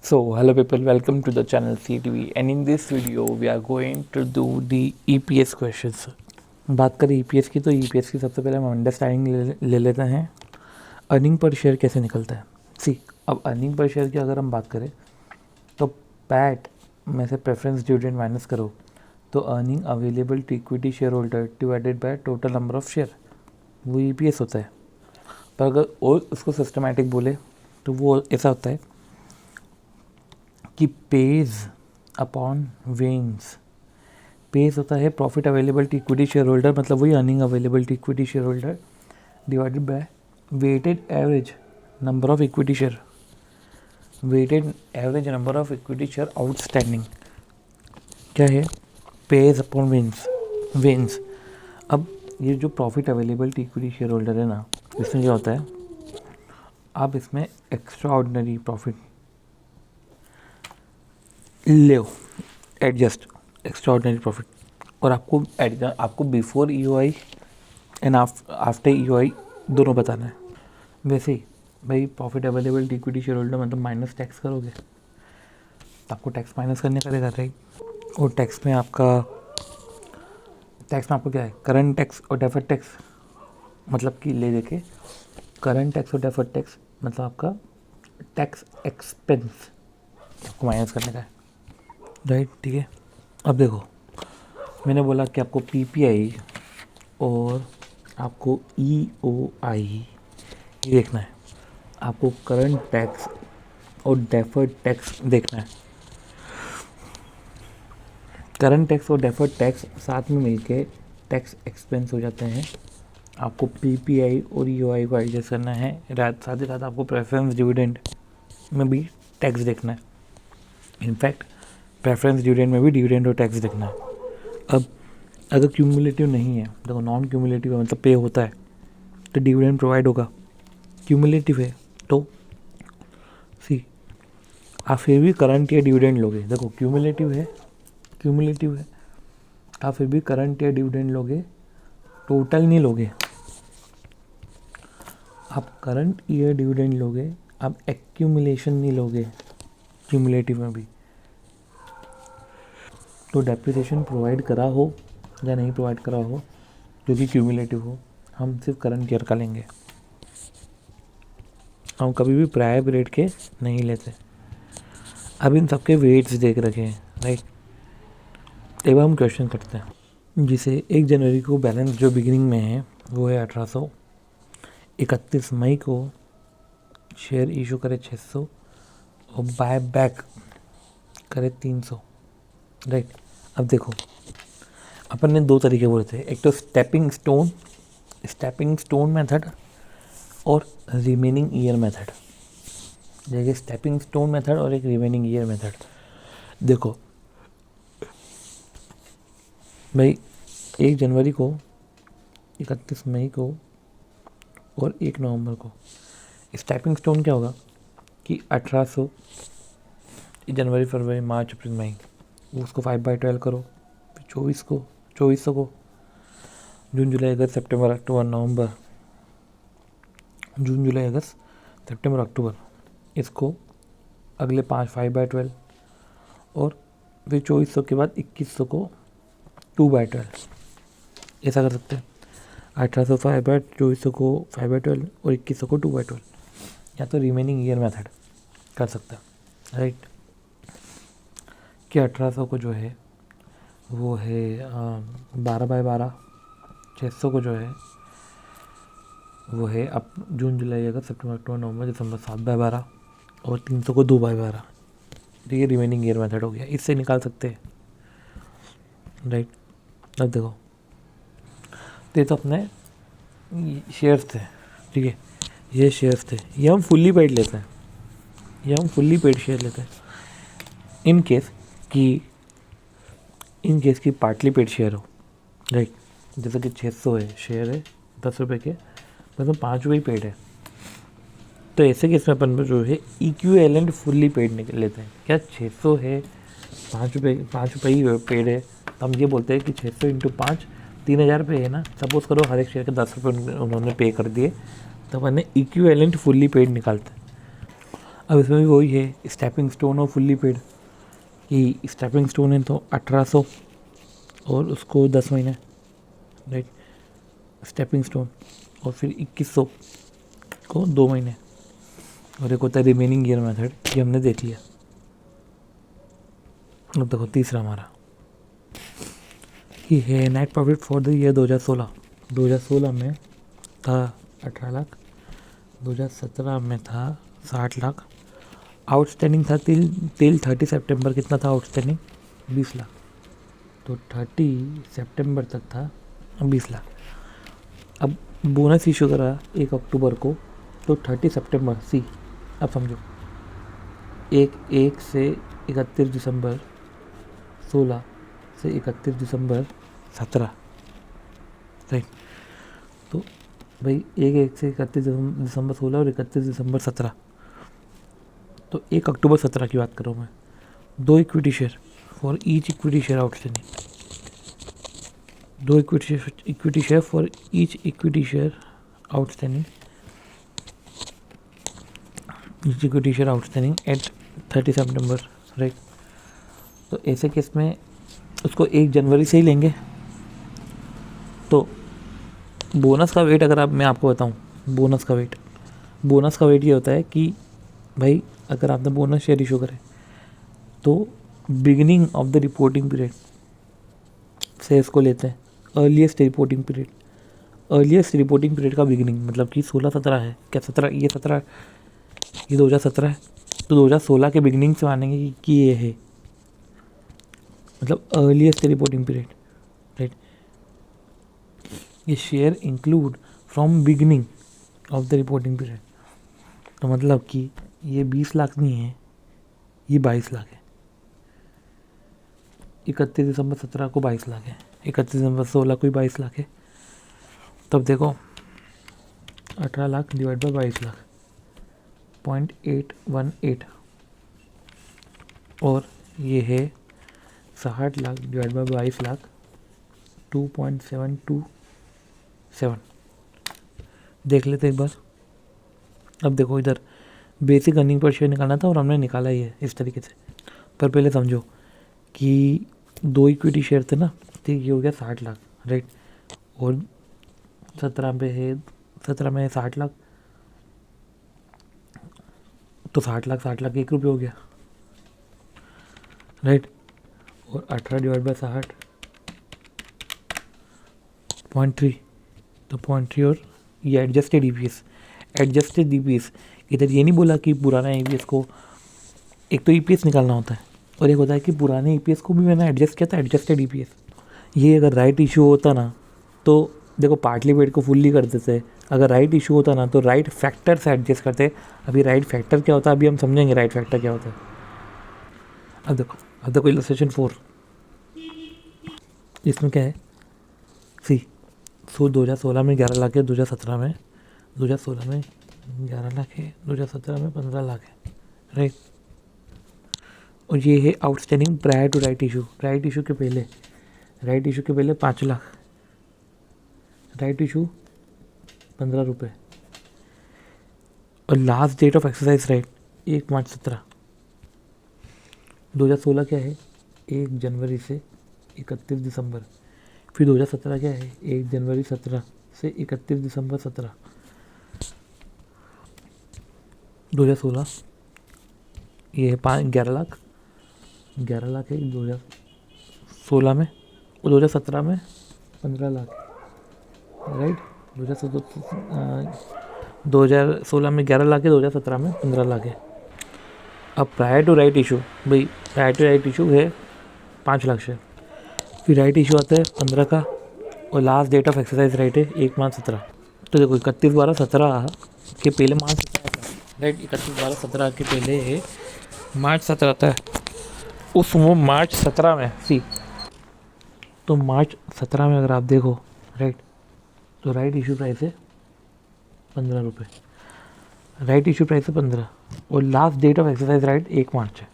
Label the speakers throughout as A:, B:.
A: So, hello people, welcome to the channel CTV and in this video we are going to do the EPS questions. बात करें EPS की तो EPS की सबसे पहले हम अंडरस्टैंडिंग ले लेते हैं अर्निंग पर शेयर कैसे निकलता है. सी अब अर्निंग पर शेयर की अगर हम बात करें तो पैट में से प्रेफरेंस डिविडेंड माइनस करो तो earning available to equity share holder divided by total number of share, वो EPS होता है. पर अगर और उसको सिस्टमैटिक बोले तो वो ऐसा होता है कि पेज अपॉन वेन्स. पेज होता है profit available to equity share holder, मतलब वही earning available to equity share holder divided by weighted average number of equity share, weighted average number of equity share outstanding. क्या है? पेज अपॉन वेन्स. अब ये जो profit available to equity share holder है ना, इसमें क्या होता है, आप इसमें एक्स्ट्रा ऑर्डिनरी प्रॉफिट ले एडजस्ट एक्स्ट्रा ऑर्डिनरी प्रॉफिट, और आपको before EOI and after EOI दोनों बताना है. वैसे ही भाई profit available to equity share holder मतलब माइनस टैक्स करोगे तो आपको टैक्स माइनस करने का रहेगा, राइट. और टैक्स में आपको क्या है, करंट टैक्स और डेफर्ड टैक्स, मतलब कि ले देके करंट टैक्स और डेफर्ड टैक्स मतलब आपका टैक्स एक्सपेंस आपको माइनस करने का है, राइट. ठीक है. अब देखो मैंने बोला कि आपको PPI और आपको EOI ये देखना है, आपको करंट टैक्स और डेफर्ड टैक्स देखना है. करंट टैक्स और डेफर्ड टैक्स साथ में मिलके टैक्स एक्सपेंस हो जाते हैं. आपको PPI और EOI को एडजस्ट करना है, साथ ही साथ आपको प्रेफरेंस डिविडेंड में भी टैक्स देखना है. इनफैक्ट प्रेफरेंस डिविडेंड में भी डिविडेंड और टैक्स देखना है. अब अगर क्यूमुलेटिव नहीं है, देखो नॉन क्यूमुलेटिव है मतलब पे होता है तो डिविडेंड प्रोवाइड होगा. क्यूमुलेटिव है तो सी आप फिर भी करंट ईयर डिविडेंड लोगे. देखो क्यूमुलेटिव है आप फिर भी करंट ईयर डिविडेंड लोगे, टोटल नहीं लोगे. आप करंट ईयर डिविडेंड लोगे, आप एक्यूमुलेशन नहीं लोगे क्यूमुलेटिव में भी. तो डेप्रिसिएशन प्रोवाइड करा हो या नहीं प्रोवाइड करा हो, जो कि क्यूमुलेटिव हो, हम सिर्फ करंट ईयर का लेंगे. हम कभी भी प्रायर पीरियड के नहीं लेते. अब इन सबके वेट्स देख रखे हैं, राइट. एक बार हम क्वेश्चन करते हैं. जिसे 1 जनवरी को बैलेंस जो बिगिनिंग में है वो है 1800, 31 मई को शेयर इशू करे 600 और बाय बैक करे 300, राइट. अब देखो अपन ने 2 तरीके बोले थे, एक तो स्टेपिंग स्टोन मेथड और रिमेनिंग ईयर मेथड. देखिए स्टेपिंग स्टोन मेथड और एक रिमेनिंग ईयर मेथड. देखो भाई 1 जनवरी को, 31 मई को और 1 नवंबर को स्टेपिंग स्टोन क्या होगा कि 1800 जनवरी फरवरी मार्च अप्रैल मई, उसको 5/12 करो. फिर 2400 को जून जुलाई अगस्त सितंबर अक्टूबर नवंबर, जून जुलाई अगस्त सितंबर अक्टूबर, इसको अगले 5/12 और फिर 2400 के बाद 2100 को 2/12. ऐसा कर सकते हैं. 1800 5/12, 2400 को 5/12 और 2100 को 2/12. या तो रिमेनिंग ईयर मेथड कर सकते हैं, राइट. कि 1800 को जो है वो है 12/12, 600 को जो है वो है अब जून जुलाई अगस्त सितंबर अक्टूबर नवंबर दिसंबर 7/12 और 300 को 2/12. तो ये रिमेनिंग ईयर मेथड हो गया, इससे निकाल सकते हैं, राइट. अब देखो ये तो अपने शेयर्स थे, ठीक है. ये शेयर्स थे, ये हम फुल्ली पेड लेते हैं, शेयर लेते हैं. इन केस की पार्टली पेड शेयर हो, राइट. जैसे कि 600 है, शेयर है 10 रुपये के, मतलब 5 रुपये पेड है. तो ऐसे केस में अपन जो है इक्विवेलेंट फुल्ली पेड लेते हैं. क्या 600 है, 5 रुपये ही पेड है, तो हम ये बोलते हैं कि 600 × 5 3000 रुपये है ना. सपोज करो हर एक शेयर के 10 रुपये उन्होंने पे कर दिए, तो अपन इक्विवेलेंट फुल्ली पेड निकालते हैं. अब इसमें भी वही है स्टेपिंग स्टोन और फुल्ली पेड, कि स्टेपिंग स्टोन है तो 1800 और उसको 10 महीने, राइट, स्टेपिंग स्टोन, और फिर 2100 को 2 महीने, और एक होता है रिमेनिंग ईयर मेथड, ये हमने देख लिया। अब देखो तीसरा हमारा कि है net profit for the year 2016 में था 18 लाख, 2017 में था 60 लाख, आउटस्टैंडिंग था टिल 30 सितंबर कितना था आउटस्टैंडिंग, 20 लाख, तो 30 सितंबर तक था 20 लाख। अब बोनस इशू करा 1 अक्टूबर को, तो 30 सितंबर सी, अब समझो 1 से 31 दिसंबर 16 से 31 दिसंबर 17, राइट, तो भाई 1 से 31 दिसंबर 16 और 31 दिसंबर 17, तो 1 अक्टूबर 17 की बात कर रहा हूँ मैं। 2 equity share for each equity share outstanding, 2 equity share for each equity share outstanding, each equity share outstanding at 30 September, right. तो ऐसे केस में उसको 1 जनवरी से ही लेंगे। तो बोनस का वेट अगर मैं आपको बताऊं, बोनस का वेट ये होता है कि भाई अगर आपने बोनस शेयर इशू करे तो beginning of the reporting period से इसको लेते हैं, अर्लीस्ट रिपोर्टिंग पीरियड का बिगिनिंग, मतलब कि 16-17 है क्या, 17 ये 2017 है, तो 2016 के बिगिनिंग से मानेंगे कि ये है, मतलब अर्लीस्ट रिपोर्टिंग पीरियड, राइट। ये share include from beginning of the reporting period, तो मतलब कि ये 20 लाख नहीं है, ये 22 लाख है। 31 दिसंबर 17 को 22 लाख है, 31 दिसंबर 16 को 22 लाख है। तब देखो 18 लाख डिवाइड बाई 22 लाख 0.818, और ये है 60 लाख डिवाइड बाई 22 लाख 2.727। देख लेते एक बार। अब देखो इधर बेसिक अर्निंग पर शेयर निकालना था और हमने निकाला ही है इस तरीके से। पर पहले समझो कि 2 इक्विटी शेयर थे ना, ठीक, ये हो गया 60 लाख, राइट, और 17 पे है, 17 में 60 लाख, तो 60 लाख 1 रुपये हो गया, राइट, और 18 डिवाइड बाई 60.3, तो 0.3, और ये एडजस्टेड ईपीएस। इधर ये नहीं बोला कि पुराना ईपीएस को, एक तो ईपीएस निकालना होता है और एक होता है कि पुराने ईपीएस को भी मैंने एडजस्ट किया था, एडजस्टेड ईपीएस। ये अगर राइट इशू होता ना तो देखो पार्टली पेड को फुल्ली कर देते, अगर राइट इशू होता ना तो राइट फैक्टर से एडजस्ट करते। अभी राइट फैक्टर क्या होता है, अभी हम समझेंगे राइट फैक्टर क्या होता है। अब देखो इलस्ट्रेशन 4, इसमें क्या है, सी, 2016 में 11 लाख है, 2016 में 11 लाख है, 2017 में 15 लाख है, राइट। और ये है outstanding prior to right issue के पहले 5 लाख, राइट इशू 15 रुपये, और last date of exercise right 1 March 17। 2016 क्या है, 1 जनवरी से 31 दिसंबर, फिर 2017 क्या है, 1 जनवरी 17 से 31 दिसंबर 17। 2016 ये है 11 लाख है 2016 में, और 2017 में 15 लाख, राइट। 2016 में 11 लाख है, 2017 में 15 लाख है। अब प्रायर टू राइट इशू है 5 लाख शेयर, फिर राइट इशू आता है 15 का, और last date of exercise right है 1 मार्च 17। तो देखो 31/12/17 के पहले मार्च 17 था, राइट, 31/12/17 के पहले है मार्च 17 था। उस वो मार्च 17 में तो मार्च 17 में अगर आप देखो, राइट, तो राइट इशू प्राइस है 15 रुपये, राइट इशू प्राइस है 15, और last date of exercise right 1 March है।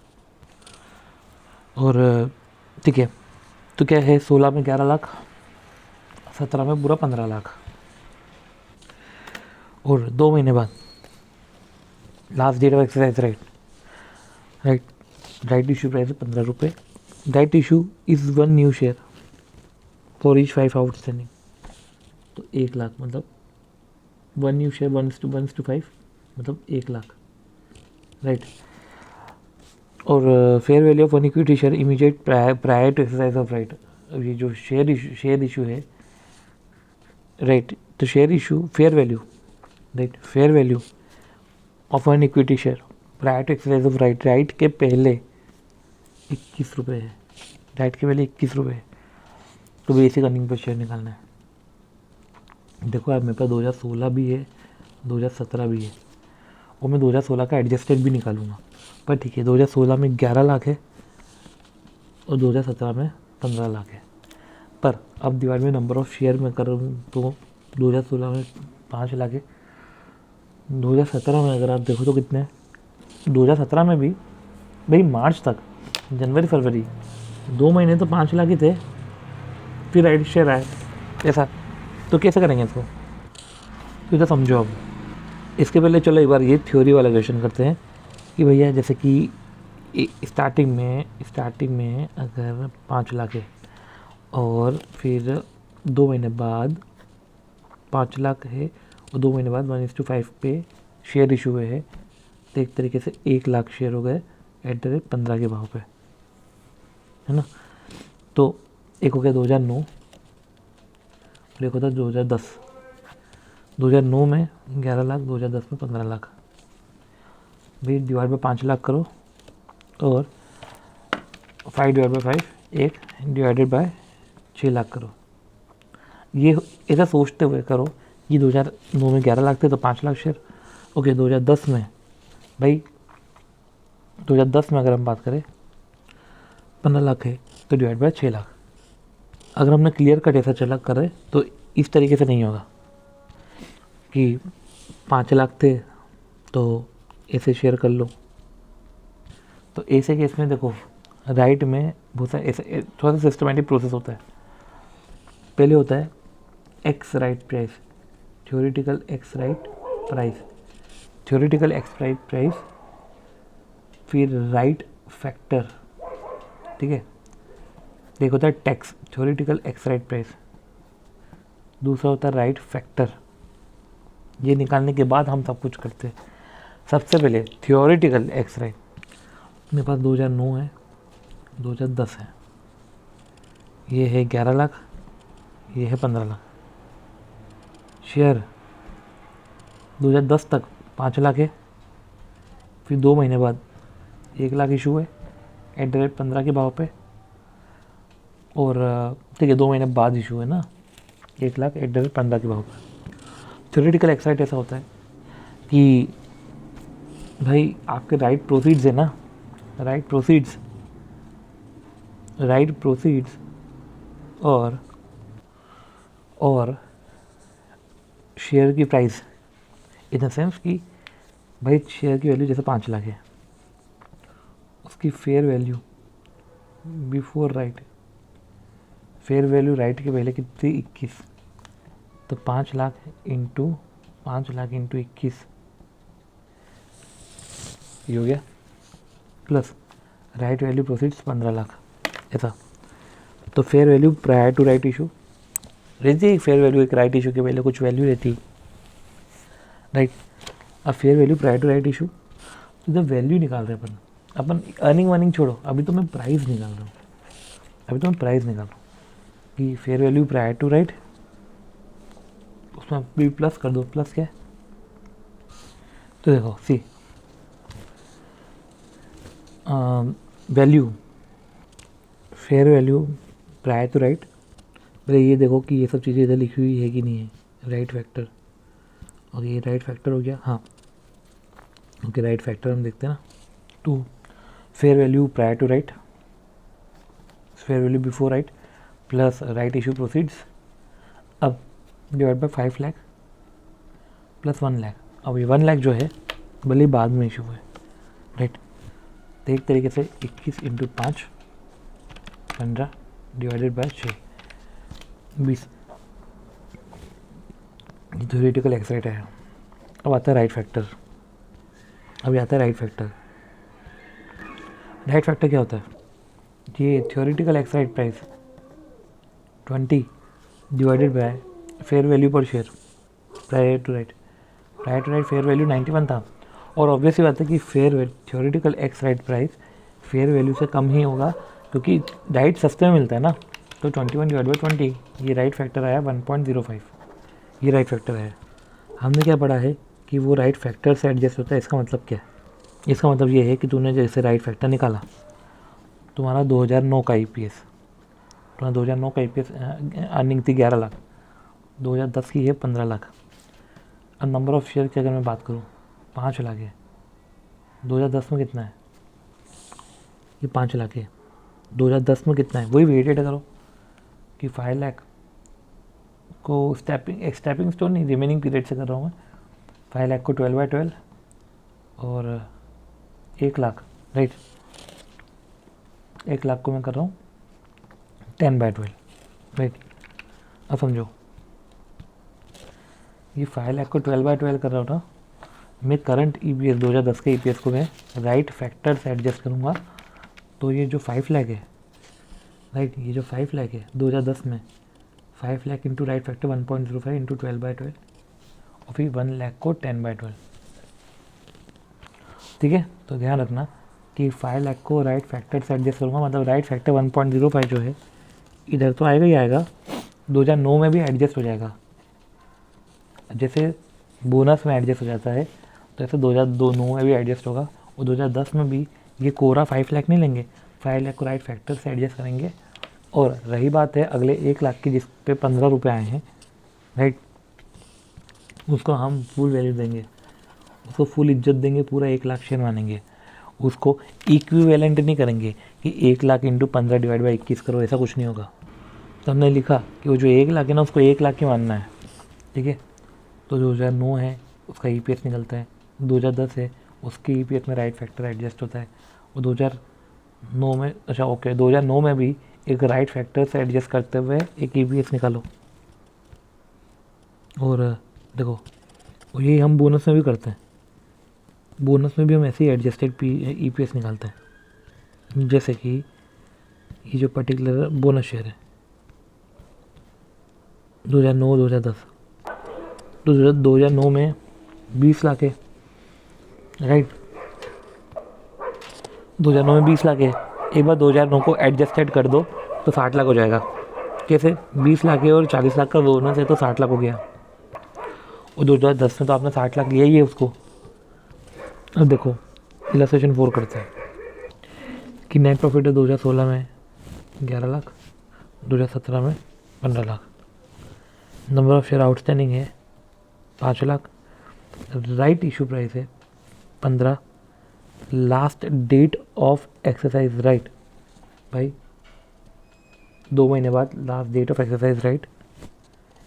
A: और ठीक है, तो क्या है, 16 में 11 लाख, 17 में पूरा 15 लाख, और 2 महीने बाद last date of exercise right, right issue price है 15 रुपये। Right issue is 1 new share for each 5 outstanding, तो 1 लाख मतलब 1 न्यू शेयर 1:5 मतलब 1 लाख राइट। और fair value of one equity share immediate prior to exercise of right. ये जो share issue है right, तो share issue fair value right, fair value of one equity share prior to exercise of right, right के पहले 21 रुपये है, right के पहले 21 रुपये है। तो बेसिक अर्निंग पर शेयर निकालना है। देखो यार मेरे पास 2016 भी है, 2017 भी है, और मैं 2016 का एडजस्टेड भी निकालूंगा, पर ठीक है 2016 में 11 लाख है और 2017 में 15 लाख है। पर अब डिवाइड में नंबर ऑफ शेयर में करूँ तो 2016 में 5 लाख है, 2017 में अगर आप देखो तो कितने हैं, 2017 में भी भाई मार्च तक, जनवरी फरवरी 2 महीने तो 5 लाख ही थे, फिर राइट शेयर आए ऐसा। तो कैसे करेंगे इसको, तो इसे समझो। अब इसके पहले चलो एक बार ये थ्योरी वाला क्वेश्चन करते हैं कि भैया जैसे कि स्टार्टिंग में अगर 5 लाख है और फिर 2 महीने बाद 5 लाख है और 2 महीने बाद 1:5 पे शेयर इशू हुए है, तो एक तरीके से 1 लाख शेयर हो गए एट द रेट 15 के भाव पे, है ना। तो एक हो गया 2009 और एक होता है 2010। 2009 में 11 लाख, 2010 में 15 लाख, भाई डिवाइड बाई 5 लाख करो और 5/5 एक डिवाइडेड बाय 6 लाख करो। ये ऐसा सोचते हुए करो कि 2009 में 11 लाख थे तो 5 लाख शेयर, ओके 2010 में, भाई 2010 में अगर हम बात करें 15 लाख है तो डिवाइड बाय 6 लाख। अगर हमने क्लियर कट ऐसा चला करें तो इस तरीके से नहीं होगा कि 5 लाख थे तो ऐसे शेयर कर लो। तो ऐसे केस में देखो राइट में बहुत सा ऐसे थोड़ा सा सिस्टमेटिक प्रोसेस होता है। पहले होता है x right price, theoretical ex right price, theoretical ex right price, फिर राइट फैक्टर, ठीक है। एक होता है tax, theoretical ex right price, दूसरा होता है राइट फैक्टर। ये निकालने के बाद हम सब कुछ करते हैं। सबसे पहले थ्योरेटिकल एक्स राइट, मेरे पास 2009 है, 2010 है, ये है 11 लाख, ये है 15 लाख। शेयर 2010 तक 5 लाख है, फिर 2 महीने बाद 1 लाख इशू है एट द रेट 15 के भाव पे, और ठीक है 2 महीने बाद इशू है ना 1 लाख एट द रेट 15 के भाव पे। थ्योरेटिकल एक्स राइट ऐसा होता है कि भाई आपके राइट प्रोसीड्स है ना, राइट प्रोसीड्स और शेयर की प्राइस, इन द सेंस कि भाई शेयर की वैल्यू जैसे 5 लाख है, उसकी fair value before right, fair value right के पहले कितनी 21, तो 5 लाख इंटू 21 ये हो गया, plus right value proceeds 15 lakh ऐसा। तो fair value prior to right issue रहती है, फेयर वैल्यू एक राइट इशू के पहले कुछ वैल्यू रहती है राइट। अब fair value prior to right issue, तो जब वैल्यू निकाल रहे हैं अपन अर्निंग वर्निंग छोड़ो, अभी तो मैं प्राइस निकाल रहा हूँ, कि fair value prior to right, उसमें भी प्लस कर दो, प्लस क्या है तो देखो C value, fair value prior to right, पहले ये देखो कि ये सब चीज़ें इधर लिखी हुई है कि नहीं है, राइट फैक्टर, और ये राइट फैक्टर हो गया, हाँ ओके राइट फैक्टर हम देखते हैं ना। To fair value prior to right, fair value before right, plus right issue proceeds, अब divide by 5 lakh plus 1 lakh. अब ये 1 लाख जो है भले बाद में इशू है राइट, तो एक तरीके से 21 into 5 15 divided by 6 20 theoretical ex right है। अब आता है राइट फैक्टर, अभी आता है राइट फैक्टर। राइट फैक्टर क्या होता है? ये theoretical ex right price 20 divided by fair value per share, prior to right. Prior to right fair value 91 था, और ऑब्वियस ही बात है कि theoretical ex right price fair value से कम ही होगा, क्योंकि राइट सस्ते में मिलता है ना। तो 21 डिवाइड बाई 20, ये राइट फैक्टर आया 1.05, ये राइट फैक्टर है। हमने क्या पढ़ा है कि वो राइट फैक्टर से एडजस्ट होता है। इसका मतलब क्या है? इसका मतलब ये है कि तूने जैसे राइट फैक्टर निकाला, तुम्हारा 2009 का EPS, तुम्हारा 2009 का EPS अर्निंग थी 11 लाख, 2010 की है 15 लाख। अब नंबर ऑफ़ शेयर की अगर मैं बात करूँ 5 लाख है, 2010 में कितना है? ये 5 लाख है, 2010 में कितना है? वही वेटेड करो कि 5 लाख को स्टेपिंग स्टोन नहीं, रिमेनिंग पीरियड से कर रहा हूँ मैं। 5 लाख को 12/12 और 1 लाख, राइट, 1 लाख को मैं कर रहा हूँ 10/12, राइट। अब समझो, ये 5 लाख को 12/12 कर रहा हूँ ना मैं। करंट EPS 2010 के EPS को मैं राइट फैक्टर से एडजस्ट करूँगा, तो ये जो 5 लाख है, राइट, ये जो 5 लाख है 2010 में, 5 lakh into right factor 1.05 into 12/12, और फिर 1 लाख को 10/12, ठीक है। तो ध्यान रखना कि 5 लाख को राइट फैक्टर से एडजस्ट करूँगा, मतलब राइट फैक्टर 1.05 जो है इधर तो आएगा ही आएगा, 2009 में भी एडजस्ट हो जाएगा। जैसे बोनस में एडजस्ट हो जाता है, तो ऐसे 2009 में भी एडजस्ट होगा, और 2010 में भी ये कोरा 5 लाख नहीं लेंगे, 5 लाख को राइट फैक्टर से एडजस्ट करेंगे। और रही बात है अगले 1 लाख की, जिस पे 15 रुपये आए हैं, राइट, उसको हम फुल वैल्यू देंगे, उसको फुल इज्जत देंगे, पूरा 1 लाख शेयर मानेंगे। उसको इक्विवेलेंट नहीं करेंगे कि 1 लाख इंटू 15 डिवाइड बाई 21 करो, ऐसा कुछ नहीं होगा। तो हमने लिखा कि वो जो 1 लाख है ना, उसको 1 लाख ही मानना है, ठीक है। तो 2009 है उसका EPS निकलता है, 2010 है उसके EPS में राइट फैक्टर एडजस्ट होता है, और 2009 में, अच्छा ओके, 2009 में भी एक राइट फैक्टर से एडजस्ट करते हुए एक EPS निकालो। और देखो, और ये हम बोनस में भी करते हैं, बोनस में भी हम ऐसे ही एडजस्टेड EPS निकालते हैं। जैसे कि ये जो पर्टिकुलर बोनस शेयर है 2009-2010, तो 2009 में 20 लाख है, राइट, 2009 में 20 लाख है। एक बार 2009 को एडजस्टेड कर दो तो 60 लाख हो जाएगा। कैसे? 20 लाख है और 40 लाख का बोनस है, तो 60 लाख हो गया। और 2010 में तो आपने 60 लाख लिया ही है उसको। अब देखो इलस्ट्रेशन 4 करते हैं कि नेट प्रॉफिट है 2016 में 11 लाख, 2017 में 15 lakh, number of share outstanding है 5 लाख, राइट इशू प्राइस है 15, last date of exercise right, भाई 2 महीने बाद last date of exercise right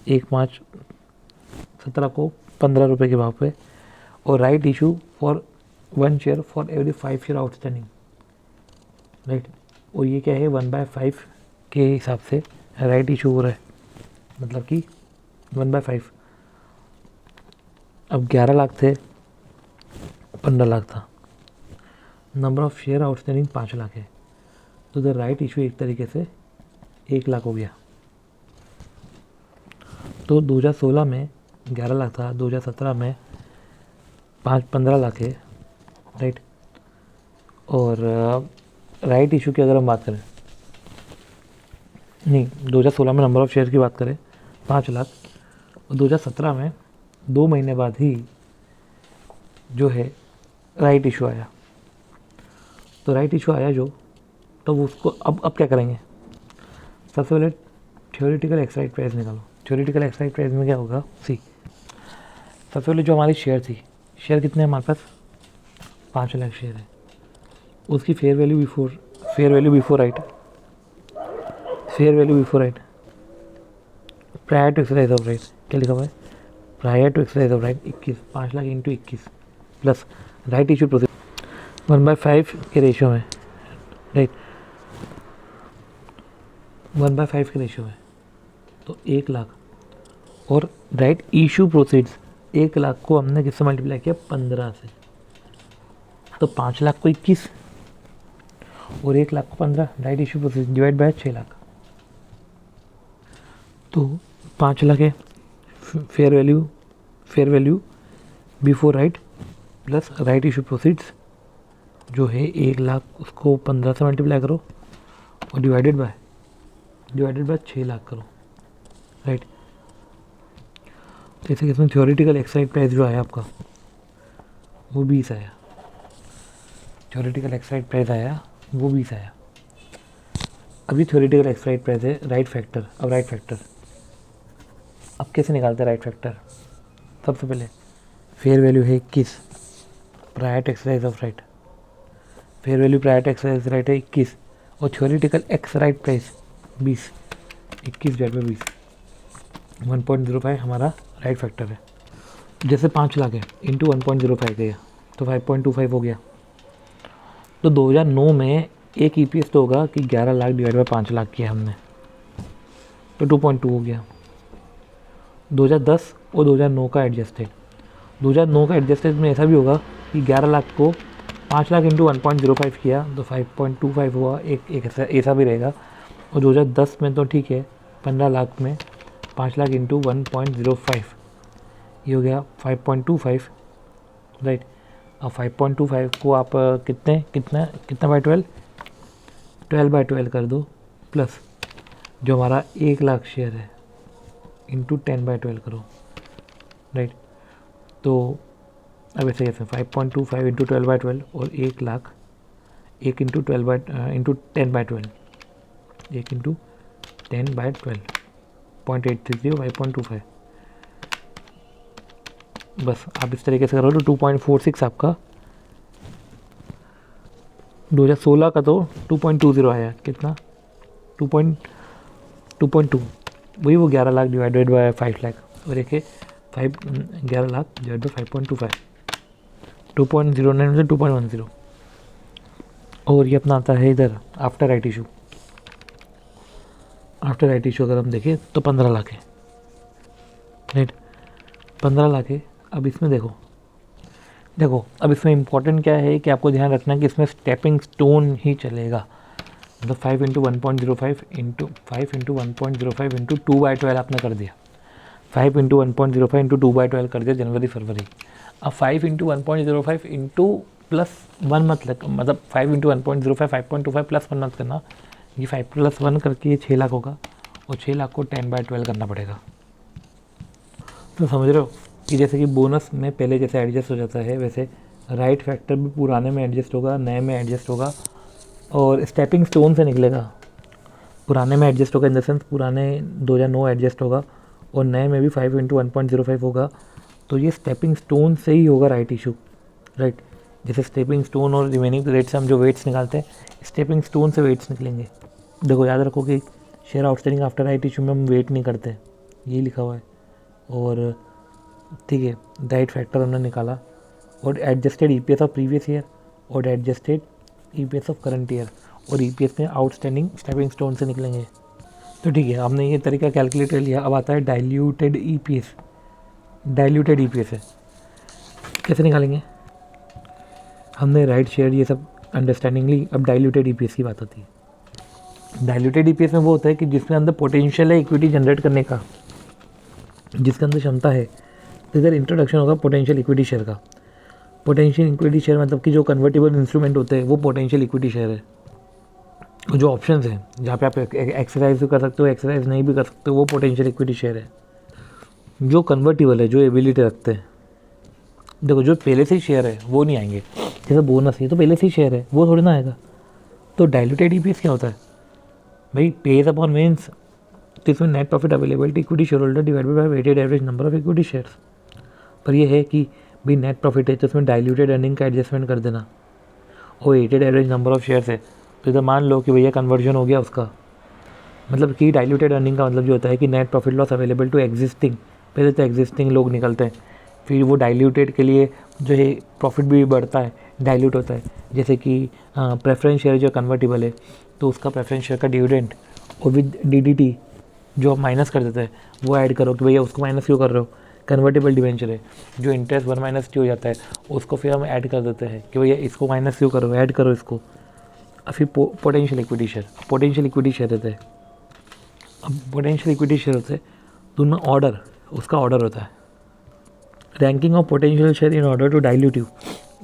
A: 1/5/17 को 15 रुपये के भाव पे, और right issue for 1 share for every 5 share outstanding, right. और ये क्या है? 1/5 के हिसाब से राइट इशू हो रहा है, मतलब कि 1/5। अब 11 लाख थे, 15 लाख था, number of share outstanding 5 lakh है, तो द राइट इशू एक तरीके से 1 लाख हो गया। तो 2016 में 11 लाख था, 2017 में 15 लाख है, राइट। और राइट इशू की अगर हम बात करें, नहीं, 2016 में नंबर ऑफ़ शेयर की बात करें 5 लाख, और 2017 में 2 महीने बाद ही जो है राइट इशू आया। तो राइट इशू आया जो, तो उसको अब क्या करेंगे? सबसे पहले थ्योरेटिकल एक्सराइट प्राइस निकालो। थ्योरेटिकल एक्सराइट प्राइस में क्या होगा? सबसे पहले जो हमारी शेयर थी, शेयर कितने हैं हमारे पास? 5 लाख शेयर है, उसकी fair value before right, fair value before right, prior to exercise of right, क्या लिखा हुआ है? Prior to exercise of right 21, 5 lakh into 21 plus right issue proceed 1/5 के रेशियो में, राइट, 1/5 के रेशियो में, तो 1 लाख, और राइट इशू प्रोसीड्स 1 लाख को हमने किससे मल्टीप्लाई किया? 15 से, तो 5 लाख को 21 और 1 लाख को 15, right issue proceed divide by 6 lakh. तो 5 लाख है fair value before right plus right issue proceeds जो है 1 लाख, उसको 15 से मल्टीप्लाई करो और डिवाइडेड बाय 6 लाख करो, राइट। तो इसे इसमें थ्योरेटिकल एक्सरसाइज प्राइस जो आया आपका वो 20 आया, थ्योरेटिकल एक्सरसाइज प्राइस आया वो 20 आया। अभी थ्योरेटिकल एक्सरसाइज प्राइस है राइट फैक्टर। अब राइट फैक्टर अब कैसे निकालते हैं राइट फैक्टर? सबसे पहले फेयर वैल्यू है 21, prior to exercise of right, fair value prior to exercise right है 21 और theoretical ex right price 20, 21 divide by 20, 1.05 हमारा राइट फैक्टर है। जैसे 5 लाख है इंटू 1.05 गया तो 5.25 हो गया। तो 2009 में एक EPS तो होगा कि 11 लाख डिवाइड बाय 5 लाख किया हमने, तो 2.2 हो गया। 2010 और 2009 का एडजस्टेड, 2009 का एडजस्टेड में ऐसा भी होगा कि 11 लाख को 5 लाख इंटू 1.05 किया तो 5.25 हुआ, एक ऐसा भी रहेगा। और 2010 में तो ठीक है 15 लाख में 5 लाख इंटू 1.05 ये हो गया 5.25, राइट। अब 5.25 को आप कितना बाय 12 बाय 12 कर दो प्लस जो हमारा 1 लाख शेयर है इंटू 10 बाय 12 करो, राइट। तो अब ऐसे कैसे 5.25 इंटू 12 बाय 12 और 1 lakh 1 into 10 by 12, 1 into 10 by 12 0.830 5.25, बस आप इस तरीके से करो तो 2.46 आपका 2016 का तो 2.20 आया, कितना 2.2 वही वो 11 लाख डिवाइडेड बाय 5 लाख और एक 11 लाख डिवाइड बाय 5.25 2.09 से 2.10 और ये अपना आता है इधर after right issue. After right issue अगर हम देखें तो 15 लाख है, राइट, 15 लाख है। अब इसमें देखो अब इसमें इम्पोर्टेंट क्या है कि आपको ध्यान रखना है कि इसमें स्टेपिंग स्टोन ही चलेगा। मतलब 5 into 1.05 into 5 into 1.05 into 2 by 12 आपने कर दिया, 5 इंटू 1.05 इंटू 2 बाई 12 कर दिया जनवरी फरवरी। अब 5 इंटू 1.05 इंटू +1 मतलब 5 इंटू 1.05 5.25 +1 मत करना, ये 5 + 1 करके ये 6 लाख होगा और 6 लाख को 10 बाई 12 करना पड़ेगा। तो समझ रहे हो कि जैसे कि बोनस में पहले जैसे एडजस्ट हो जाता है वैसे राइट फैक्टर भी पुराने में एडजस्ट होगा, नए में एडजस्ट होगा और स्टेपिंग स्टोन से निकलेगा। पुराने में एडजस्ट होगा इन द सेंस पुराने 2009 एडजस्ट होगा और नए में भी 5 इंटू 1.05 होगा। तो ये स्टेपिंग स्टोन से ही होगा राइट इशू, राइट। जैसे स्टेपिंग स्टोन और रिमेनिंग रेट से हम जो वेट्स निकालते हैं स्टेपिंग स्टोन से वेट्स निकलेंगे। देखो याद रखो कि share outstanding after right issue में हम वेट नहीं करते, ये लिखा हुआ है। और ठीक है राइट फैक्टर हमने निकाला और adjusted EPS of previous year और adjusted EPS of current year और EPS में आउटस्टैंडिंग स्टेपिंग स्टोन से निकलेंगे। तो ठीक है हमने ये तरीका कैलकुलेट कर लिया। अब आता है डाइल्यूटेड EPS। डाइल्यूटेड EPS है, कैसे निकालेंगे? हमने राइट शेयर ये सब अंडरस्टैंडिंग ली। अब डाइल्यूटेड EPS की बात आती है। डाइल्यूटेड EPS में वो होता है कि जिसमें अंदर पोटेंशियल है इक्विटी जनरेट करने का, जिसके अंदर क्षमता है। तो इधर इंट्रोडक्शन होगा पोटेंशियल इक्विटी शेयर का। पोटेंशियल इक्विटी शेयर मतलब कि जो कन्वर्टेबल इंस्ट्रूमेंट होते हैं वो पोटेंशियल इक्विटी शेयर है। और जो ऑप्शंस हैं जहाँ पे आप एक्सरसाइज भी कर सकते हो, एक्सरसाइज नहीं भी कर सकते हो, वो पोटेंशियल इक्विटी शेयर है। जो कन्वर्टेबल है, जो एबिलिटी रखते हैं, देखो जो पहले से ही शेयर है वो नहीं आएंगे। जैसे बोनस है तो पहले से ही शेयर है, वो थोड़ी ना आएगा। तो डाइल्यूटेड EPS क्या होता है भाई? पेज अपॉन मीन्स तो इसमें net profit available to equity share holder divided by weighted average number of equity shares. पर ये है कि भाई नेट प्रॉफिट है तो इसमें डाइल्यूटेड अर्निंग का एडजस्टमेंट कर देना और weighted average number of shares है तो इधर मान लो कि भैया कन्वर्जन हो गया उसका। मतलब कि डाइल्यूटेड अर्निंग का मतलब जो होता है कि net profit loss available to existing, पहले तो एग्जिस्टिंग लोग निकलते हैं, फिर वो डाइल्यूटेड के लिए जो है प्रॉफिट भी बढ़ता है, डाइल्यूट होता है। जैसे कि प्रेफरेंस शेयर जो कन्वर्टेबल है तो उसका प्रेफरेंस शेयर का डिविडेंड और विद DDT जो आप माइनस कर देते हैं वो ऐड करो कि भैया उसको माइनस क्यों कर रहे हो कन्वर्टेबल डिवेंचर है, जो इंटरेस्ट 1 - T हो जाता है उसको फिर हम ऐड कर देते हैं कि भैया इसको -Q करो, ऐड करो इसको। और फिर potential equity share, potential equity share रहता है। अब पोटेंशियल इक्विटी शेयर होते हैं दोनों ऑर्डर, उसका ऑर्डर होता है ranking of potential share in order to dilutive.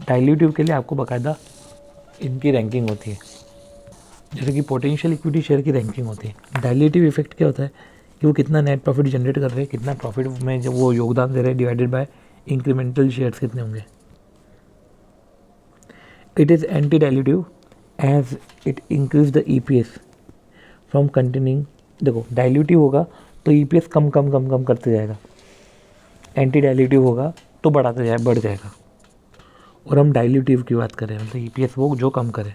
A: Dilutive के लिए आपको बाकायदा इनकी रैंकिंग होती है, जैसे कि पोटेंशियल इक्विटी शेयर की रैंकिंग होती है। डाइल्यूटिव इफेक्ट क्या होता है कि वो कितना नेट प्रॉफिट जनरेट कर रहे हैं, कितना प्रॉफिट में जब वो योगदान दे रहे हैं डिवाइडेड बाय इंक्रीमेंटल शेयर्स कितने होंगे। It is anti dilutive as it increase the EPS from continuing. देखो डाइल्यूटिव होगा तो EPS कम कम कम कम करते जाएगा, एंटी डाइल्यूटिव होगा तो बढ़ जाएगा। और हम डाइल्यूटिव की बात करें मतलब EPS वो जो कम करे।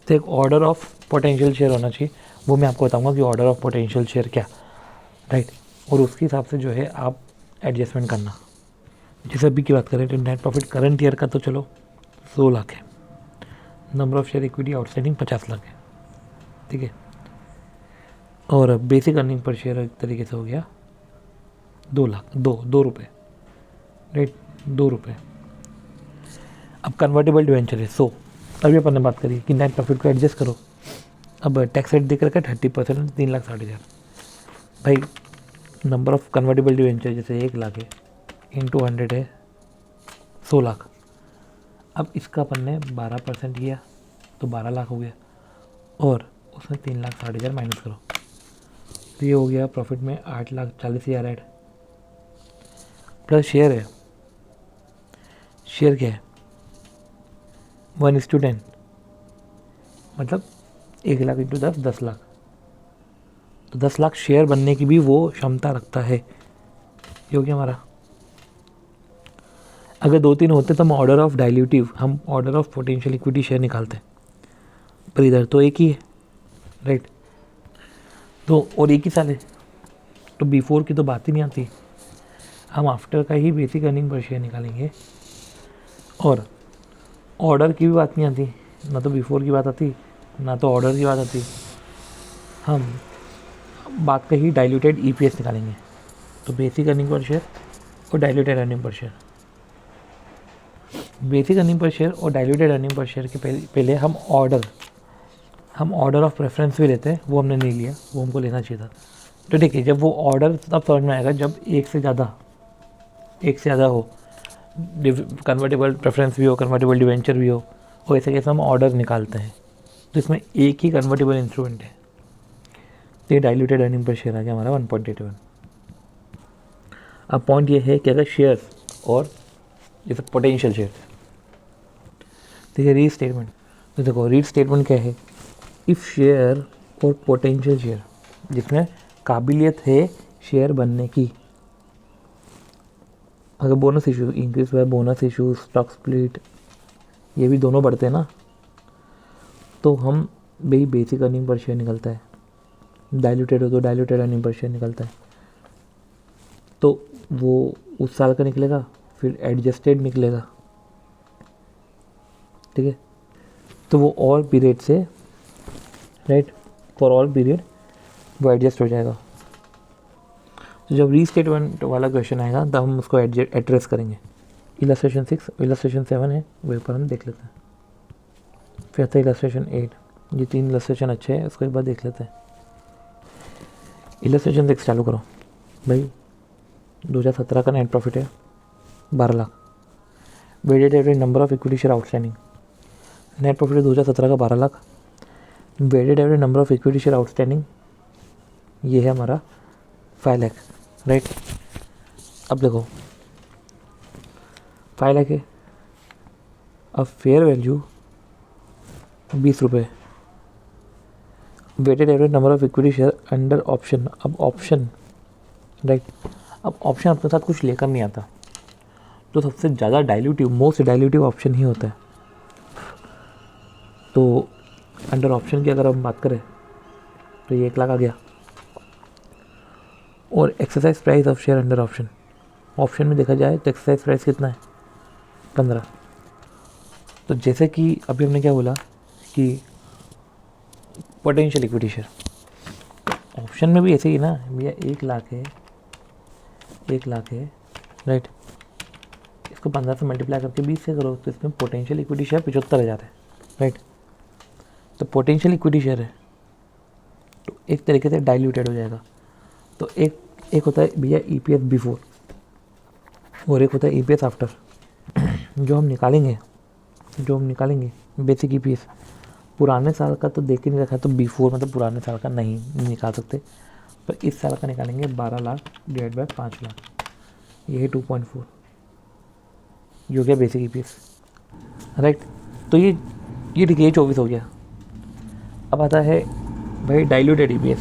A: तो एक ऑर्डर ऑफ पोटेंशियल शेयर होना चाहिए, वो मैं आपको बताऊंगा कि ऑर्डर ऑफ पोटेंशियल शेयर क्या, राइट। और उसके हिसाब से जो है आप एडजस्टमेंट करना। जैसे अभी की बात करें तो नेट प्रॉफिट करंट ईयर का तो चलो 100 लाख है, number of share equity outstanding 50 lakh है, ठीक है। और बेसिक अर्निंग पर शेयर एक तरीके से हो गया 2 रुपये, राइट, 2 रुपये। अब कन्वर्टेबल डिवेंचर है 100। अभी अपन ने बात करी कि नेट प्रॉफिट को एडजस्ट करो। अब टैक्स रेट देख रखा है 30%, 3,60,000। भाई नंबर ऑफ कन्वर्टेबल डिवेंचर जैसे 1 लाख है इंटू 100 है 100 लाख। अब इसका अपन ने 12% किया तो 12 लाख हो गया, और उसमें 3,60,000 माइनस करो तो ये हो गया प्रॉफिट में 8,40,000 ऐड। प्लस शेयर है, शेयर क्या है 1:10, मतलब 1 लाख इंटू 10, 10 लाख। तो 10 लाख शेयर बनने की भी वो क्षमता रखता है। ये हो गया हमारा। अगर 2-3 होते तो हम ऑर्डर ऑफ डाइल्यूटिव, हम order of potential equity share निकालते, पर इधर तो एक ही है, राइट। तो और एक ही साल है तो बिफोर की तो बात ही नहीं आती। हम आफ्टर का ही बेसिक अर्निंग पर शेयर निकालेंगे, और ऑर्डर की भी बात नहीं आती, ना तो बिफोर की बात आती ना तो ऑर्डर की बात आती। हम बात का ही डाइल्यूटेड EPS निकालेंगे, तो बेसिक अर्निंग पर शेयर और diluted earning per share. Basic earning per share और डाइल्यूटेड अर्निंग पर शेयर के पहले हम ऑर्डर ऑफ प्रेफरेंस भी लेते हैं, वो हमने नहीं लिया, वो हमको लेना चाहिए था। तो ठीक है, जब वो ऑर्डर तब समझ में आएगा जब एक से ज़्यादा हो, कन्वर्टेबल प्रेफरेंस भी हो, कन्वर्टेबल डिवेंचर भी हो, और ऐसे कैसे हम ऑर्डर निकालते हैं। तो इसमें एक ही कन्वर्टेबल इंस्ट्रूमेंट है, तो ये डाइल्यूटेड अर्निंग पर शेयर आ गया हमारा 1.81। अब पॉइंट ये है कि अगर शेयर और जैसे पोटेंशियल शेयर, ठीक है, रीड स्टेटमेंट। तो देखो रीड स्टेटमेंट क्या है, इफ़ शेयर और पोटेंशियल शेयर जिसमें काबिलियत है शेयर बनने की, अगर बोनस इशू इंक्रीज हुआ है, बोनस इशू, स्टॉक स्प्लिट, ये भी दोनों बढ़ते हैं ना, तो हम भाई बेसिक अर्निंग पर शेयर निकलता है, डाइल्यूटेड हो तो डाइल्यूटेड अर्निंग पर शेयर निकलता है। तो वो उस साल का निकलेगा, फिर एडजस्टेड निकलेगा, ठीक है। तो वो ऑल पीरियड से, राइट, फॉर ऑल पीरियड वो एडजस्ट हो जाएगा। तो जब रीस्टेटमेंट वाला क्वेश्चन आएगा तब हम उसको एड्रेस करेंगे। इलस्ट्रेशन 6, इलस्ट्रेशन 7 है, वही पर हम देख लेते हैं। फिर आता है इलस्ट्रेशन 8। ये 3 इलस्ट्रेशन अच्छे हैं, उसको एक बार देख लेते हैं। इलस्ट्रेशन 6 चालू करो। भाई 2017 का नेट प्रॉफिट है 12 lakh. Weighted average number of equity share outstanding, net profit है 2017 का 12 lakh. Weighted average number of equity share outstanding ये है हमारा 5 लाख, राइट। अब देखो 5 लाख है, अब फेयर वैल्यू 20 रुपये। Weighted average number of equity share under option, अब ऑप्शन, राइट, अब ऑप्शन अपने साथ कुछ लेकर नहीं आता, तो सबसे ज़्यादा डाइल्यूटिव, मोस्ट डाइल्यूटिव ऑप्शन ही होता है। तो अंडर ऑप्शन की अगर हम बात करें तो ये 1 लाख आ गया। और exercise price of share under option, option में देखा जाए तो एक्सरसाइज प्राइस कितना है 15। तो जैसे कि अभी हमने क्या बोला कि पोटेंशियल इक्विटी शेयर, ऑप्शन में भी ऐसे ही ना भैया, 1 लाख है 1,00,000 है, राइट। इसको 15 से मल्टीप्लाई करके 20 से करो तो इसमें पोटेंशियल इक्विटी शेयर 75,000 है, राइट। तो पोटेंशियल इक्विटी शेयर है तो एक तरीके से डाइल्यूटेड हो जाएगा। तो एक होता है भैया EPS बिफोर और एक होता है EPS आफ्टर। जो हम निकालेंगे बेसिक EPS पुराने साल का तो देख ही नहीं रखा, तो बिफोर मतलब पुराने साल का नहीं निकाल सकते, पर इस साल का निकालेंगे। 12 लाख डिवाइड बाय 5 लाख, ये है 2.4, ये हो गया बेसिक EPS, राइट। तो ये ठीक है, ये 24 हो गया। अब आता है भाई diluted EPS।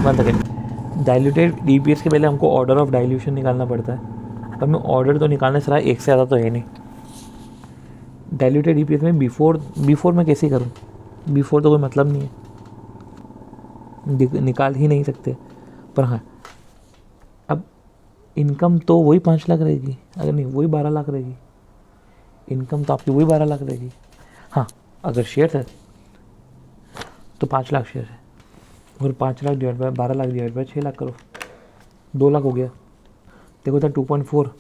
A: One second, diluted EPS के पहले हमको ऑर्डर ऑफ डाइल्यूशन निकालना पड़ता है, पर मैं ऑर्डर तो निकालने से रहा, एक से ज़्यादा तो है नहीं। डाइल्यूटेड EPS में बिफोर मैं कैसे करूँ, बिफोर तो कोई मतलब नहीं है, निकाल ही नहीं सकते। पर हाँ, अब इनकम तो वही 5 लाख रहेगी, अगर नहीं वही 12 लाख रहेगी, इनकम तो आपकी वही 12 लाख रहेगी। हाँ, अगर शेयर है तो 5 लाख शेयर है, और 5 lakh divide by 12 lakh divide by 6 lakh करो, 2 लाख हो गया। देखो था 2.4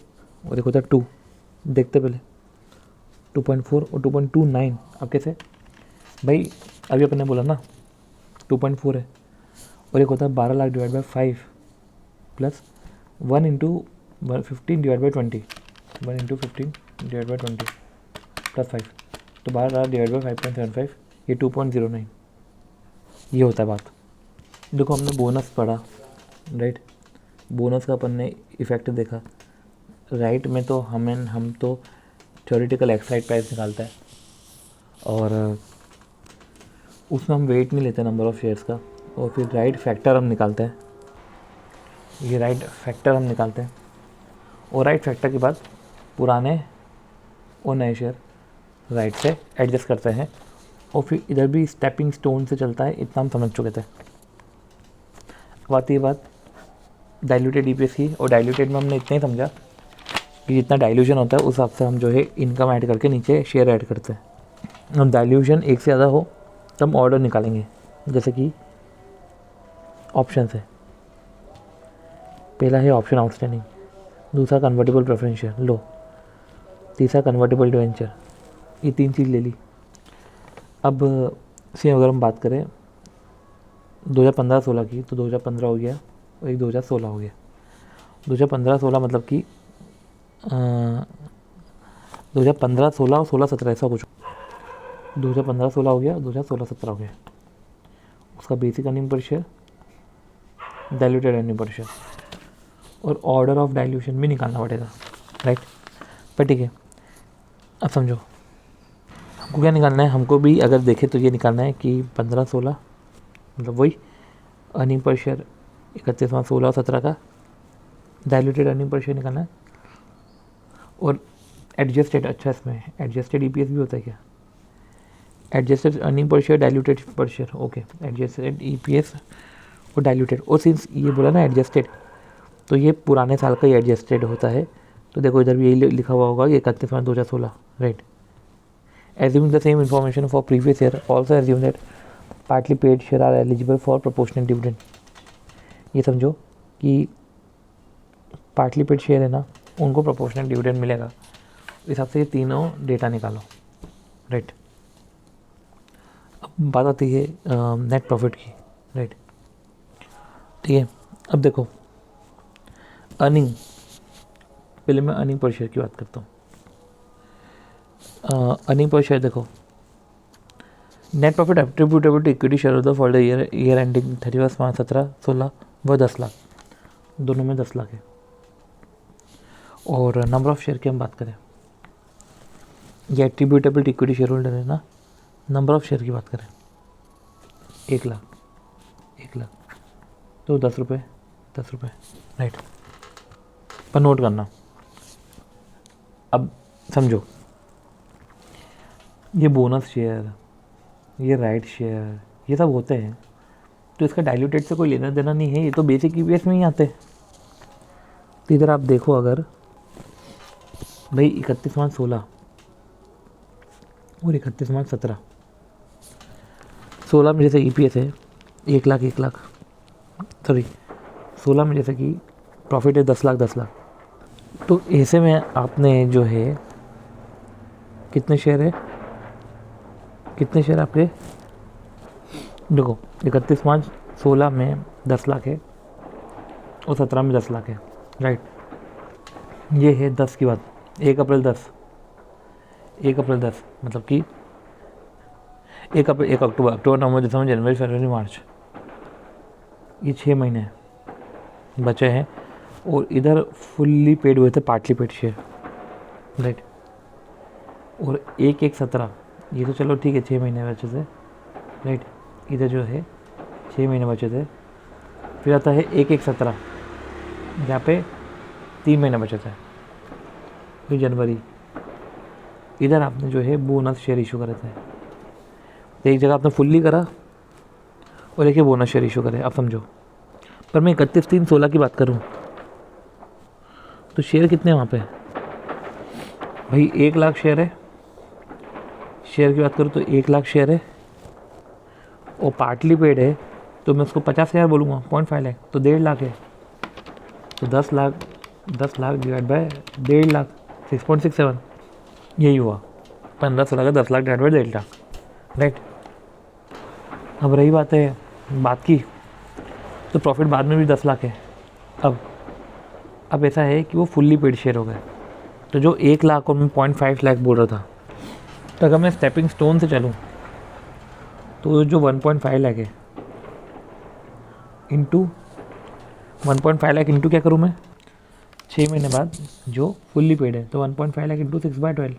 A: और देखो था 2, देखते पहले 2.4 और 2.29। अब कैसे भाई, अभी अपने बोला ना 2.4 है, और एक होता है 12 lakh divide by 5 plus 1 into 15 divide by 20, 1 into 15 divide by 20 plus 5, तो 12 लाख डिवाइड बाई 5.75, ये 2.09, ये होता है बात। देखो हमने बोनस पढ़ा, राइट, बोनस का अपन ने इफेक्ट देखा, राइट में तो हम तो थ्योरेटिकल एक्साइड प्राइस निकालता है, और उसमें हम वेट नहीं लेते नंबर ऑफ़ शेयर्स का, और फिर राइट फैक्टर हम निकालते हैं, ये राइट फैक्टर हम निकालते हैं, और राइट फैक्टर के बाद पुराने और नए शेयर राइट से एडजस्ट करते हैं, और फिर इधर भी स्टेपिंग स्टोन से चलता है, इतना हम समझ चुके थे। अब आती है बात डाइल्यूटेड EPS की, और डाइल्यूटेड में हमने इतना ही समझा कि जितना डाइल्यूशन होता है उस हिसाब से हम जो है इनकम ऐड करके नीचे शेयर ऐड करते हैं। हम डाइल्यूशन एक से ज़्यादा हो तो हम ऑर्डर निकालेंगे, जैसे कि ऑप्शन है, पहला है ऑप्शन आउटस्टैंडिंग, दूसरा कन्वर्टेबल प्रेफरेंस शेयर लो, तीसरा कन्वर्टेबल डिवेंचर, ये 3 चीज़ ले ली। अब से अगर हम बात करें 2015-16 की, तो 2015 हो गया और एक 2016 हो गया। 2015-16 मतलब कि 2015-16 और 16-17 ऐसा कुछ, 2015-16 हो गया, 2016-17 हो गया। उसका basic earning per share, diluted earning per share, और ऑर्डर ऑफ डाइल्यूशन भी निकालना पड़ेगा, राइट। पर ठीक है, अब समझो हमको क्या निकालना है। हमको भी अगर देखें तो ये निकालना है कि 15-16 मतलब वही अर्निंग पर शेयर 31वां 16 और 17 का डाइल्यूटेड अर्निंग पर शेयर निकालना है, और एडजस्टेड, अच्छा इसमें एडजस्टेड EPS भी होता है क्या, adjusted earning per share, diluted पर शेयर, ओके, एडजस्टेड EPS और डाइल्यूटेड। और सिंस ये बोला ना एडजस्टेड, तो ये पुराने साल का ही एडजस्टेड होता है, तो देखो इधर भी यही लिखा हुआ होगा कि 31/5/2016, right. Assume the same information for previous year, also assume that partly paid share are eligible for proportional dividend. ये समझो कि पार्टली पेड शेयर है ना, उनको प्रोपोर्शनल डिविडेंड मिलेगा, इस हिसाब से ये तीनों डेटा निकालो, राइट। अब बात आती है नेट प्रॉफिट की, राइट, ठीक है। अब देखो अर्निंग, पहले मैं अर्निंग पर शेयर की बात करता हूँ। अर्निंग पर शेयर देखो, net profit attributable to equity share holder for the year ending 31 March 17-16 वह 10 लाख, दोनों में 10 लाख है। और नंबर ऑफ़ शेयर की हम बात करें, ये attributable to equity share holder है ना, नंबर ऑफ़ शेयर की बात करें 1 लाख, 1 लाख तो 10 रुपये, 10 रुपये, राइट। पर नोट करना, अब समझो ये बोनस शेयर, ये राइट शेयर, ये सब होते हैं, तो इसका डाइल्यूटेड से कोई लेना देना नहीं है, ये तो बेसिक EPS में ही आते हैं। तो इधर आप देखो, अगर भाई 31 मार्च 16 और 31 मार्च 17, 16 में जैसे EPS है 1 लाख, 1 लाख, सॉरी 16 में जैसे कि प्रॉफिट है 10 लाख 10 लाख, तो ऐसे में आपने जो है कितने शेयर है, कितने शेयर आपके, देखो 31 मार्च 16 में 10 लाख है और 17 में 10 लाख है, राइट। ये है 10 की बात, 1 अप्रैल 10, 1 अप्रैल 10 मतलब कि 1 अप्रैल 1 अक्टूबर, अक्टूबर नवंबर दिसंबर जनवरी फरवरी मार्च, ये 6 महीने बचे हैं। और इधर फुल्ली पेड हुए थे पार्टली पेड शेयर, राइट। और 1/1/17, ये तो चलो ठीक है 6 महीने बचे थे, राइट। इधर जो है 6 महीने बचे थे। फिर आता है 1/1/17, जहाँ पे 3 महीने बचे थे। फिर जनवरी, इधर आपने जो है बोनस शेयर इशू करे थे। तो एक जगह आपने फुल्ली करा और एक बोनस शेयर इशू करे, आप समझो। पर मैं 31/3/16 की बात करूँ तो शेयर कितने वहाँ पे भाई, 1 लाख शेयर है। शेयर की बात करूँ तो 1 लाख शेयर है और पार्टली पेड है, तो मैं उसको 50,000 बोलूँगा, 0.5 लाख, तो 1.5 लाख है। तो 10 लाख डिवाइड बाय 1.5 लाख, 6.67, यही हुआ। 15-16 का 10 lakh divide by 1.5 lakh, right. अब रही बात है बात की, तो प्रॉफिट बाद में भी 10 लाख है। अब ऐसा है कि वो फुल्ली पेड शेयर हो गए, तो जो 1 लाख और मैं 0.5 लाख बोल रहा था, तो अगर मैं स्टेपिंग स्टोन से चलूँ तो जो 1.5 लाख है इंटू 1.5 लाख इंटू क्या करूँ मैं, 6 महीने बाद जो फुल्ली पेड है, तो 1.5 लाख इंटू 6/12,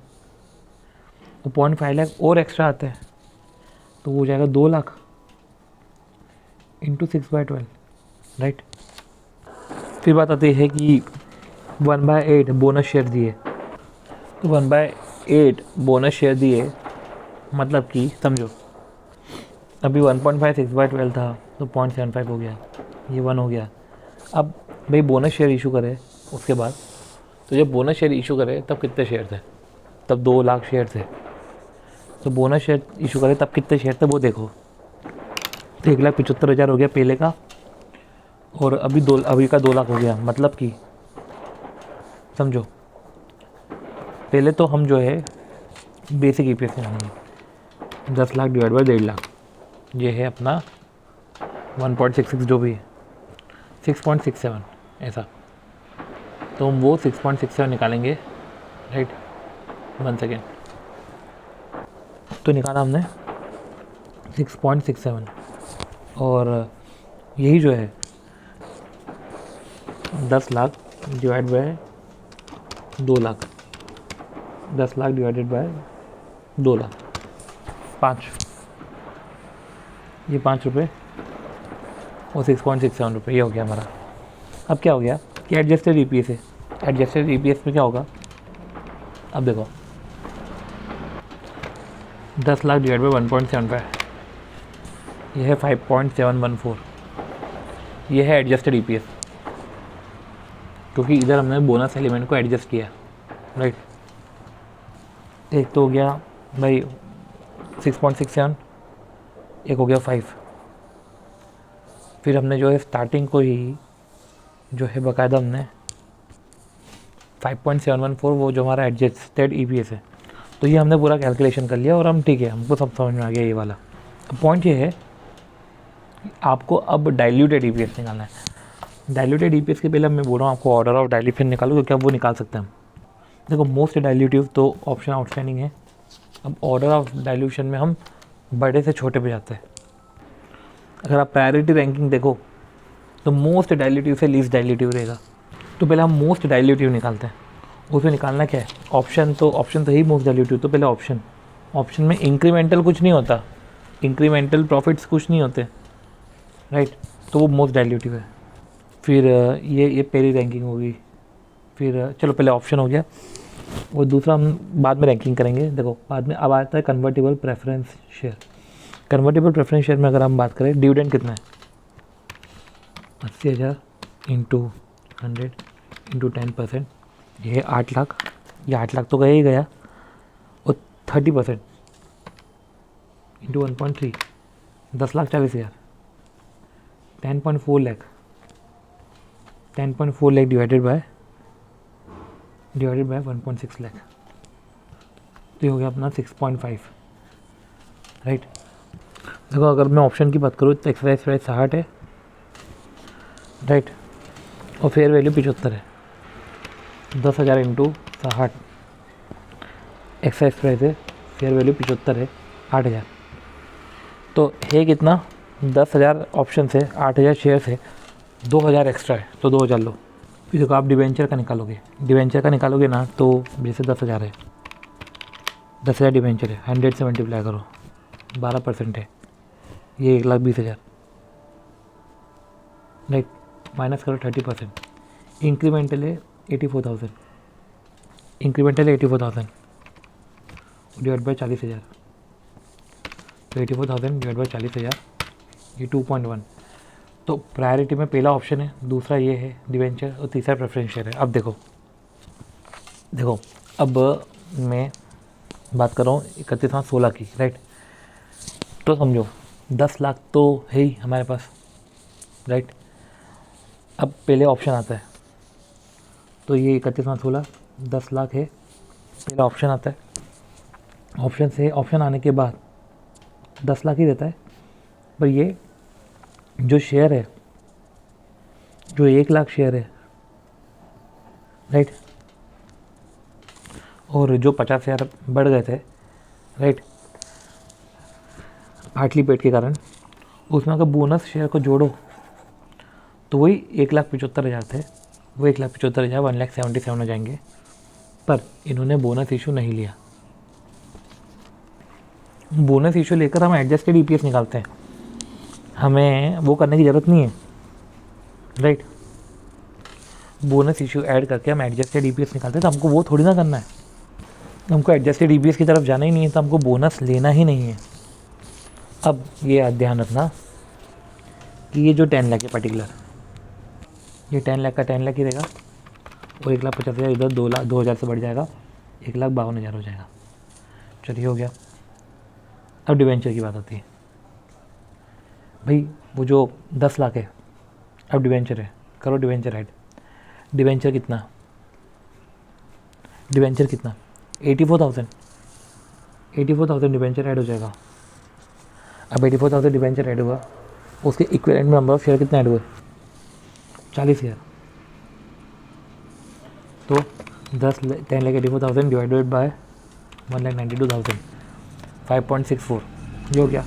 A: तो 0.5 लाख और एक्स्ट्रा आता है, तो वो हो जाएगा 2 लाख इंटू 6/12, राइट। फिर बात आती है कि 1/8 बोनस शेयर दिए, तो 1/8 बोनस शेयर दिए मतलब कि समझो अभी 1.5 6/12 था, तो 0.75 हो गया, ये 1 हो गया। अब भाई बोनस शेयर इशू करे उसके बाद, तो जब बोनस शेयर इशू करे तब कितने शेयर थे, तब 2 लाख शेयर थे। तो बोनस शेयर इशू करे तब कितने शेयर थे वो देखो, तो 1,75,000 हो गया पहले का, और अभी का 2 लाख हो गया। मतलब कि समझो, पहले तो हम जो है बेसिक EPS निकालेंगे, 10 लाख डिवाइड बाय 1.5 लाख, ये है अपना 1.66 जो भी है, 6.67 ऐसा, तो हम वो 6.67 निकालेंगे, राइट। 1 सेकेंड, तो निकाला हमने 6.67, और यही जो है 10 lakh divide by 2 lakh, 10 lakh divided by 2 lakh, 5, ये 5 रुपये और 6.67 रुपये, ये हो गया हमारा। अब क्या हो गया कि एडजस्टेड EPS है, एडजस्टेड EPS में क्या होगा, अब देखो 10 लाख डिवाइड बाय 1.75, ये है 5.714, ये है एडजस्टेड EPS, क्योंकि इधर हमने बोनस एलिमेंट को एडजस्ट किया, राइट। एक तो हो गया भाई 6.67, एक हो गया 5, फिर हमने जो है स्टार्टिंग को ही जो है बाकायदा हमने 5.714, वो जो हमारा एडजस्टेड EPS है, तो ये हमने पूरा कैलकुलेशन कर लिया और हम ठीक है, हमको सब समझ में आ गया ये वाला। पॉइंट ये है आपको अब डाइल्यूटेड EPS निकालना है। डाइल्यूटेड EPS के पहले मैं बोल रहा हूँ आपको ऑर्डर ऑफ डाइल्यूशन निकालो, क्योंकि अब वो निकाल सकते हैं हम। देखो मोस्ट डाइल्यूटिव तो ऑप्शन आउटस्टैंडिंग है। अब ऑर्डर ऑफ डाइल्यूशन में हम बड़े से छोटे पे जाते हैं। अगर आप प्रायोरिटी रैंकिंग देखो तो मोस्ट डाइल्यूटिव से लीस्ट डाइल्यूटिव रहेगा, तो पहले हम मोस्ट डाइल्यूटिव निकालते हैं। उसमें निकालना क्या है, ऑप्शन तो ही मोस्ट डाइल्यूटिव, तो पहले ऑप्शन में इंक्रीमेंटल कुछ नहीं होता, इंक्रीमेंटल प्रॉफिट्स कुछ नहीं होते, राइट, तो वो मोस्ट डाइल्यूटिव है। फिर ये पहली रैंकिंग होगी। फिर चलो पहले ऑप्शन हो गया, वो दूसरा हम बाद में रैंकिंग करेंगे। देखो बाद में अब आता है convertible preference share. Convertible preference share में अगर हम बात करें, डिविडेंड कितना है, 80,000 इंटू 100 इंटू 10%, ये है 8 लाख। ये 8 लाख तो गया ही गया, और 30% into 1.3, 10,40,000, 10.4 lakh, 10.4 lakh divided by 1.6 lakh, तो ये हो गया अपना 6.5, राइट। देखो अगर मैं ऑप्शन की बात करूँ तो एक्सरसाइज प्राइस 60 है, राइट, और फेयर वैल्यू 75 है। 10,000 इंटू 60, एक्सरसाइज प्राइस है, फेयर वैल्यू 75 है, 8,000। तो है कितना, 10,000 ऑप्शन से, 8,000 शेयर से, 2,000 एक्स्ट्रा है, तो 2,000 लो। फिर देखो आप डिवेंचर का निकालोगे ना, तो जैसे 10,000 है, 10,000 डिवेंचर है, 100 से मल्टीप्लाई करो, 12% है, ये 1,20,000, राइट, माइनस करो 30%। इंक्रीमेंटल है 84,000, डिवाइड बाई 40,000, तो 84,000 डिवाइड बाई 40,000, ये 2.1। तो प्रायोरिटी में पहला ऑप्शन है, दूसरा ये है डिवेंचर, और तीसरा प्रेफरेंस शेयर है। अब देखो अब मैं बात कर रहा हूँ 31/16 की, राइट। तो समझो 10 लाख तो है ही हमारे पास, राइट। अब पहले ऑप्शन आता है, तो ये 31/16 10 लाख है, पहला ऑप्शन आता है। ऑप्शन आने के बाद 10 लाख ही देता है, पर ये जो शेयर है, जो 1 लाख शेयर है, राइट, और जो 50,000 बढ़ गए थे, राइट, आठली पेट के कारण, उसमें अगर बोनस शेयर को जोड़ो तो वही 1,75,000 थे, वो 1,75,000 1,77,000 हो जाएंगे। पर इन्होंने बोनस इशू नहीं लिया। बोनस इशू लेकर हम एडजस्टेड ईपीएस निकालते हैं, हमें वो करने की ज़रूरत नहीं है, राइट। बोनस इशू ऐड करके हम एडजस्टेड ईपीएस निकालते हैं, तो हमको वो थोड़ी ना करना है, हमको एडजस्टेड ईपीएस की तरफ जाना ही नहीं है, तो हमको बोनस लेना ही नहीं है। अब ये ध्यान रखना कि ये जो 10 लाख है पर्टिकुलर, ये 10 लाख का 10 लाख ही रहेगा, और 1,50,000 इधर 2,000 से बढ़ जाएगा, 1,52,000 हो जाएगा। चलिए हो गया। अब डिवेंचर की बात आती है। भाई वो जो 10 लाख है, अब डिवेंचर है, करो डिवेंचर ऐड। डिवेंचर कितना 84,000 डिवेंचर ऐड हो जाएगा। अब 84,000 डिवेंचर ऐड हुआ, उसके इक्विवेलेंट में नंबर ऑफ शेयर कितने ऐड हुए, 40,000। तो 10 लाख 84,000 डिवाइडेड बाय 1,92,000, 5.64, ये हो गया।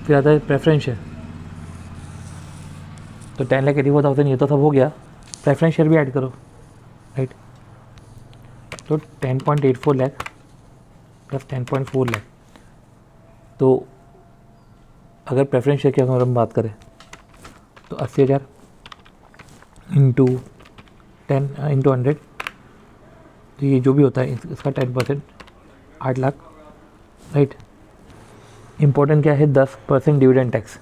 A: फिर आता है प्रेफरेंस शेयर, तो 10,84,000 ये तो सब हो गया, प्रेफरेंस शेयर भी ऐड करो, राइट। तो 10.84 लाख प्लस 10.4 लाख, तो अगर प्रेफरेंस शेयर की अगर हम बात करें तो 80,000 इंटू 100, तो ये जो भी होता है इसका 10%, 8 लाख, राइट। इम्पोर्टेंट क्या है, 10% डिविडेंड टैक्स,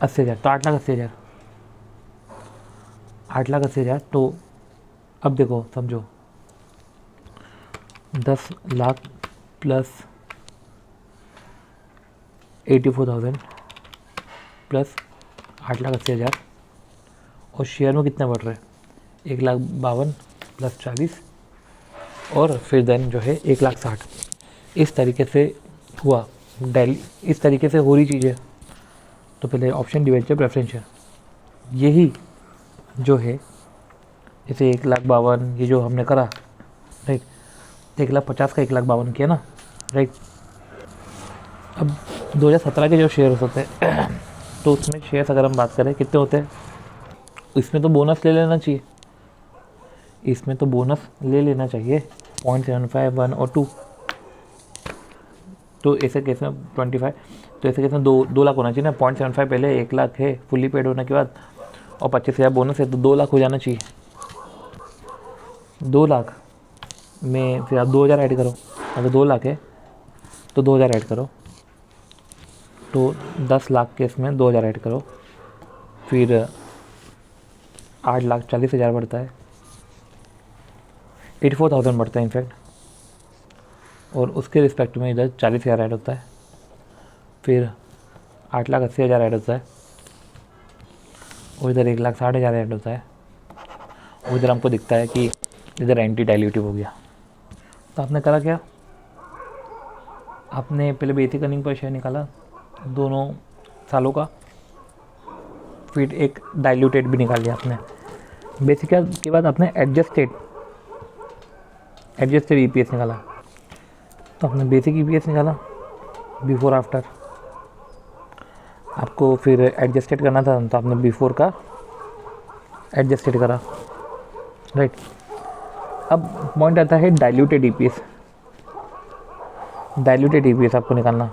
A: 80,000, तो 8,80,000, 8,80,000। तो अब देखो समझो 10 लाख प्लस 84,000 प्लस 8,80,000, और शेयर में कितना बढ़ रहा है, 1,52,000 प्लस 40, और फिर देन जो है 1,60,000। इस तरीके से हुआ डेली, इस तरीके से हो रही चीज़ें। तो पहले ऑप्शन डिवेंचर प्रेफरेंस है, यही जो है, जैसे 1,52,000 ये जो हमने करा, राइट, 1,50,000 का 1,52,000 किया ना, राइट। अब 2017 के जो शेयर्स होते हैं तो उसमें शेयर्स अगर हम बात करें कितने होते हैं, इसमें तो बोनस ले लेना चाहिए, 0.75, 1 और 2। तो ऐसे केस में 25, तो ऐसे केस में 2 लाख होना चाहिए ना। 0.75 पहले 1 लाख है फुल्ली पेड होने के बाद, और 25,000 बोनस है, तो 2 लाख हो जाना चाहिए। 2 लाख में फिर आप 2,000 ऐड करो, अगर 2 लाख है तो 2,000 ऐड करो, तो 10 लाख के इसमें 2,000 ऐड करो, फिर 8,40,000 बढ़ता है, 84,000 बढ़ता है इनफैक्ट, और उसके रिस्पेक्ट में इधर 40,000 ऐड होता है, फिर 8,80,000 ऐड होता है, और इधर 1,60,000 ऐड होता है, और इधर हमको दिखता है कि इधर एंटी डाइल्यूटिव हो गया। तो आपने करा क्या, आपने पहले बेसिक अर्निंग पर शेयर निकाला दोनों सालों का, फिर एक डाइल्यूटेड भी निकाल लिया आपने। बेसिक के बाद आपने एडजस्टेड ईपीएस निकाला। तो आपने बेसिक ईपीएस निकाला बिफोर आफ्टर, आपको फिर एडजस्टेड करना था तो आपने बिफोर का एडजस्टेड करा, राइट। अब पॉइंट आता है डाइल्यूटेड ईपीएस। डाइल्यूटेड ईपीएस आपको निकालना,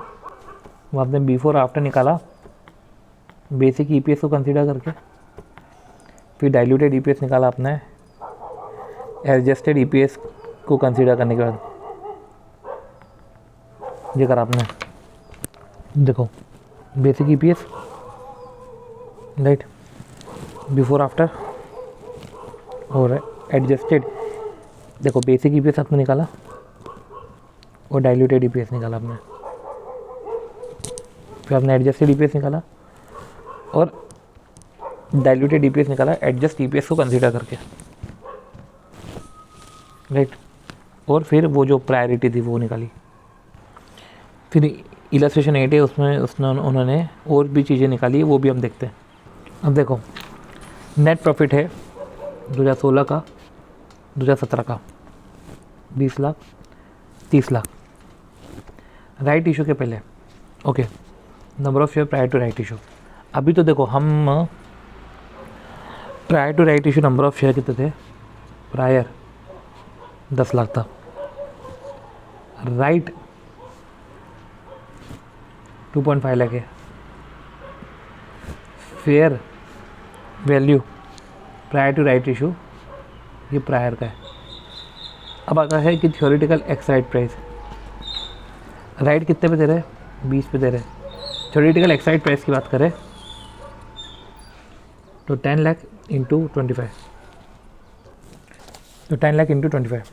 A: वो आपने बिफोर आफ्टर निकाला बेसिक ईपीएस को कंसीडर करके, फिर डाइल्यूटेड ईपीएस निकाला आपने एडजस्टेड ईपीएस को कंसीडर करने के बाद। ये करा आपने, देखो basic EPS, right, before after और एडजस्टेड। देखो बेसिक ईपीएस आपने निकाला और डाइल्यूटेड ईपीएस निकाला आपने, फिर आपने एडजस्टेड ईपीएस निकाला और डाइल्यूटेड ईपीएस निकाला एडजस्ट ईपीएस को कंसीडर करके, राइट। और फिर वो जो प्रायोरिटी थी वो निकाली। फिर इलस्ट्रेशन 8 है, उसमें उन्होंने और भी चीज़ें निकाली, वो भी हम देखते हैं। अब देखो नेट प्रॉफिट है 2016 का, 2017 का 20 लाख, 30 लाख राइट इशू के पहले। Okay, number of share prior to right issue. अभी तो देखो हम prior to right issue number of share कितने थे, प्रायर 10 लाख था, राइट 2.5 लाख है, fair value prior to right issue ये प्रायर का है। अब आता है कि theoretical ex right price, right कितने पे दे रहे हैं, 20 पे दे रहे हैं। थ्योरेटिकल एक्स राइट प्राइस की बात करें तो 10 लाख इंटू 25, तो 10 lakh into 25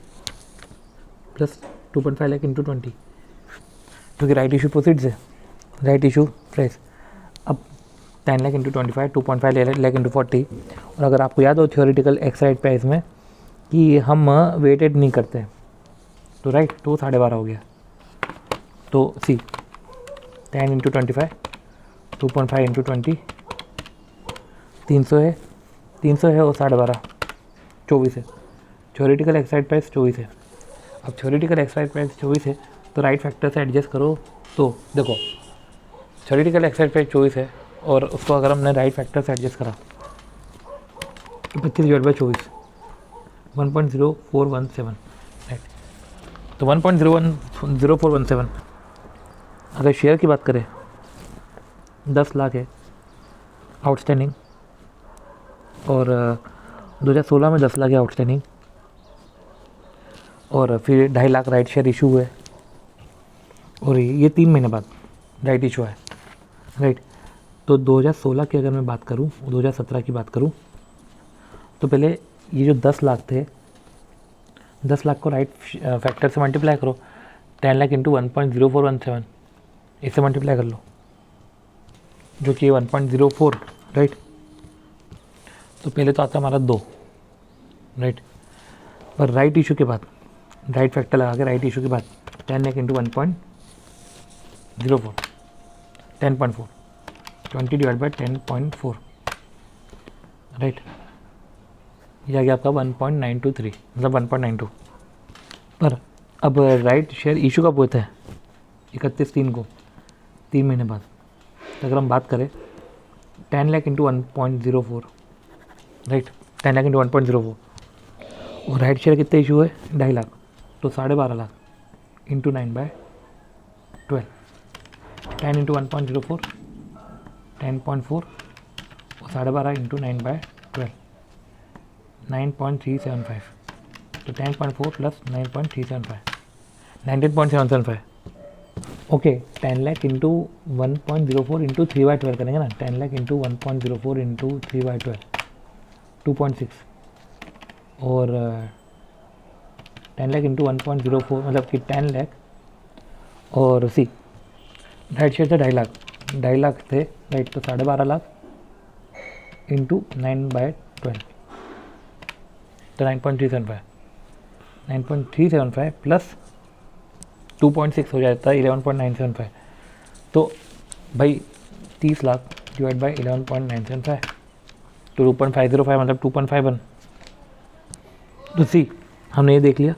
A: plus 2.5 lakh into 20, क्योंकि राइट इशू प्रोसीड्स है, राइट इशू प्राइस। अब 10 लाख इंटू 25, 2.5 लाख इंटू 40। और अगर आपको याद हो थ्योरेटिकल एक्स राइट प्राइस में कि हम वेटेड नहीं करते, तो राइट तो 12.5 हो गया। तो सी 10 इंटू 25, 2.5 इंटू 20, 300 है, 300 है और 12.5 24 है। थ्योरेटिकल एक्स राइट प्राइस 24 है। अब थ्योरेटिकल एक्स राइट प्राइस 24 है तो राइट फैक्टर से एडजस्ट करो। तो देखो थ्योरेटिकल एक्स राइट प्राइस 24 है और उसको अगर हमने राइट फैक्टर से एडजस्ट करा तो 25/24 1.0417, राइट। तो 1.0417 अगर शेयर की बात करें 10 लाख है आउटस्टैंडिंग, और 2016 में 10 लाख है आउटस्टैंडिंग, और फिर 2.5 लाख राइट शेयर इशू हुए, और ये 3 महीने बाद राइट इशू है, राइट। तो 2016 की अगर मैं बात करूँ, 2017 की बात करूँ, तो पहले ये जो 10 लाख थे, 10 लाख को राइट फैक्टर से मल्टीप्लाई करो, 10 लाख इंटू 1.0417 इससे मल्टीप्लाई कर लो, जो कि 1.04, राइट। तो पहले तो आता है हमारा 2, राइट। पर राइट इशू के बाद राइट फैक्टर लगा के राइट इशू के बाद 10 lakh into 1.04 10.4 20 divide by 10.4, right. यह आ गया आपका 1.923, मतलब 1.92। पर अब राइट शेयर इशू कब होता है, 31/3 को, 3 महीने बाद। तो अगर हम बात करें 10 lakh into 1.04, right, 10 lakh into 1.04, और राइट शेयर कितने इशू है, 2.5 लाख, तो 12.5 लाख इंटू 9/12, 10 इंटू 1.04 10.4 और 12.5 इंटू 9/12 9.375, तो 10.4 plus 9.375 19.775। Okay, 10 lakh into 1.04 into 3/12 करेंगे ना, 10 लाख इंटू 1.04 इंटू 3/12 2.6, और 10 लाख इंटू 1.04 मतलब कि 10 लाख, और सी राइट शेयर थे 2.5 लाख, 2.5 लाख थे, राइट। तो 12.5 लाख इंटू 9/12 तो 9.375 प्लस 2.6 हो जाता है 11.975। तो भाई 30 लाख डिवाइड बाई 11.975 तो 2.505 मतलब 2.51। तो सी हमने ये देख लिया,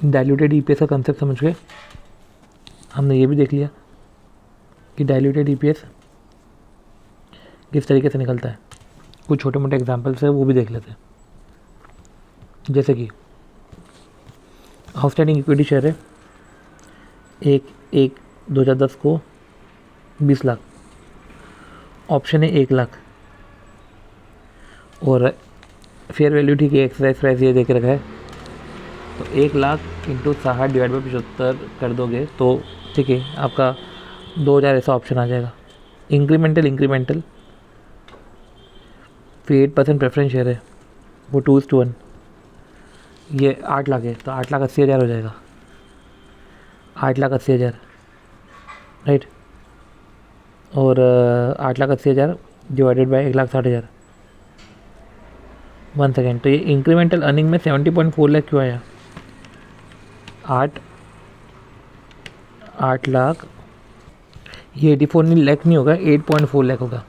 A: डाइल्यूटेड ईपीएस का कंसेप्ट समझ गए। हमने ये भी देख लिया कि डाइल्यूटेड ईपीएस किस तरीके से निकलता है। कुछ छोटे मोटे एग्जांपल्स है वो भी देख लेते हैं। जैसे कि आउटस्टैंडिंग इक्विटी शेयर है 1/1/2010 को 20 लाख, ऑप्शन है 1 लाख और फेयर वैल्यू ठीक है, एक्सरसाइज प्राइस ये देके रखा है। तो 1 लाख इंटू 60 डिवाइड बाई 75 कर दोगे तो ठीक है आपका 2000 ऐसा ऑप्शन आ जाएगा। इंक्रीमेंटल फिर 8% प्रेफरेंस शेयर है वो 2:1, ये 8 लाख है तो 8,80,000 हो जाएगा, 8,80,000 राइट। और 8,80,000 डिवाइडेड बाई 1,60,000 1 सेकेंड। तो ये इंक्रीमेंटल अर्निंग में 70.4 लाख क्यों आया? 8 लाख, ये 84 लाख नहीं होगा, 8.4 लाख होगा।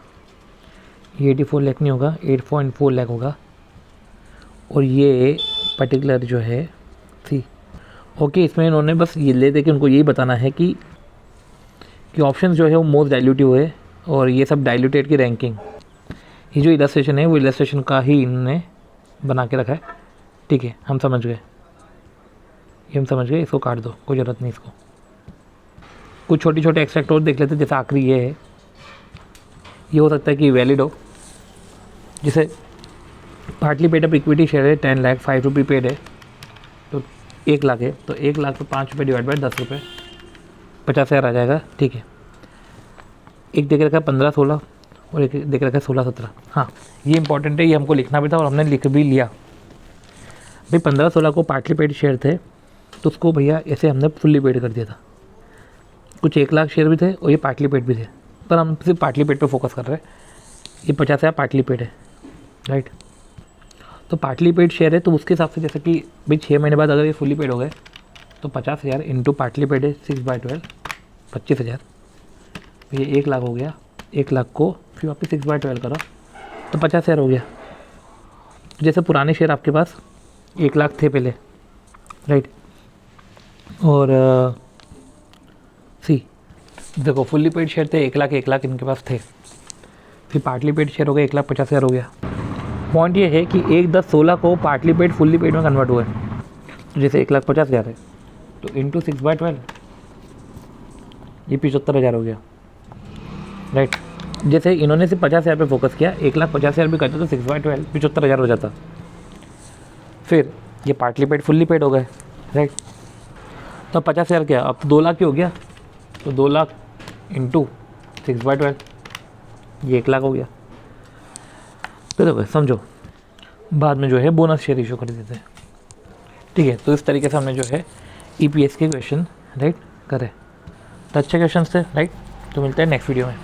A: ये 84 लाख नहीं होगा, 8.4 लाख होगा। और ये पर्टिकुलर जो है सी ओके, इसमें इन्होंने बस ये ले दे के उनको यही बताना है कि ऑप्शन जो है वो मोस्ट डाइल्यूटिव है और ये सब डाइल्यूटेड की रैंकिंग। ये जो इलस्ट्रेशन है वो इलस्ट्रेशन का ही इन्होंने बना के रखा है। ठीक है, हम समझ गए, ये हम समझ गए, इसको काट दो, कोई ज़रूरत नहीं इसको। कुछ छोटे छोटे एक्सट्रैक्ट और देख लेते हैं। जैसे आखिरी ये है, ये हो सकता है कि वैलिड हो। जैसे partly paid up equity share है 10 लाख, 5 रुपये पेड है तो 1 लाख है, तो 1 लाख पे 5 रुपये डिवाइड बाई 10 रुपये 50,000 आ जाएगा। ठीक है, एक देख रखा है 15-16 और एक देख रखा है 16-17। हाँ, ये इंपॉर्टेंट है, ये हमको लिखना भी था और हमने लिख भी लिया। भाई 15-16 को पार्टली पेड शेयर थे तो उसको भैया ऐसे हमने फुल्ली पेड कर दिया था। कुछ 1 लाख शेयर भी थे और ये पार्टली पेड भी थे, पर हम सिर्फ पार्टली पेड पे फोकस कर रहे हैं। ये 50,000 पार्टली पेड है राइट। तो पार्टली पेड शेयर है तो उसके हिसाब से जैसे कि भाई 6 महीने बाद अगर ये फुली पेड हो गए तो 50,000 इंटू पार्टली पेड है 6/12 25,000, ये 1 लाख हो गया। 1 लाख को फिर वापस 6/12 करो तो 50,000 हो गया। तो जैसे पुराने शेयर आपके पास 1 लाख थे पहले राइट। और सी देखो फुल्ली पेड शेयर थे 1 लाख इनके पास थे, फिर पार्टली पेड शेयर हो गया 1,50,000 हो गया। पॉइंट ये है कि 1/10/16 को पार्टली पेड फुल्ली पेड में कन्वर्ट हुआ है। तो जैसे 1,50,000 है तो इंटू 6/12 ये 75,000 हो गया राइट। जैसे इन्होंने सिर्फ 50,000 पे फोकस किया, 1,50,000 भी करते तो 6/12 75,000 हो जाता। फिर ये पार्टली पेड फुल्ली पेड हो गए राइट। तो 50,000 क्या, अब 2 लाख ही हो गया। तो 2 लाख इंटू 6/12 ये 1 लाख हो गया। तो समझो बाद में जो है बोनस शेयर इशू कर देते हैं। ठीक है, तो इस तरीके से हमने जो है ईपीएस के क्वेश्चन राइट करे। तो अच्छे क्वेश्चन थे राइट। तो मिलते हैं नेक्स्ट वीडियो में।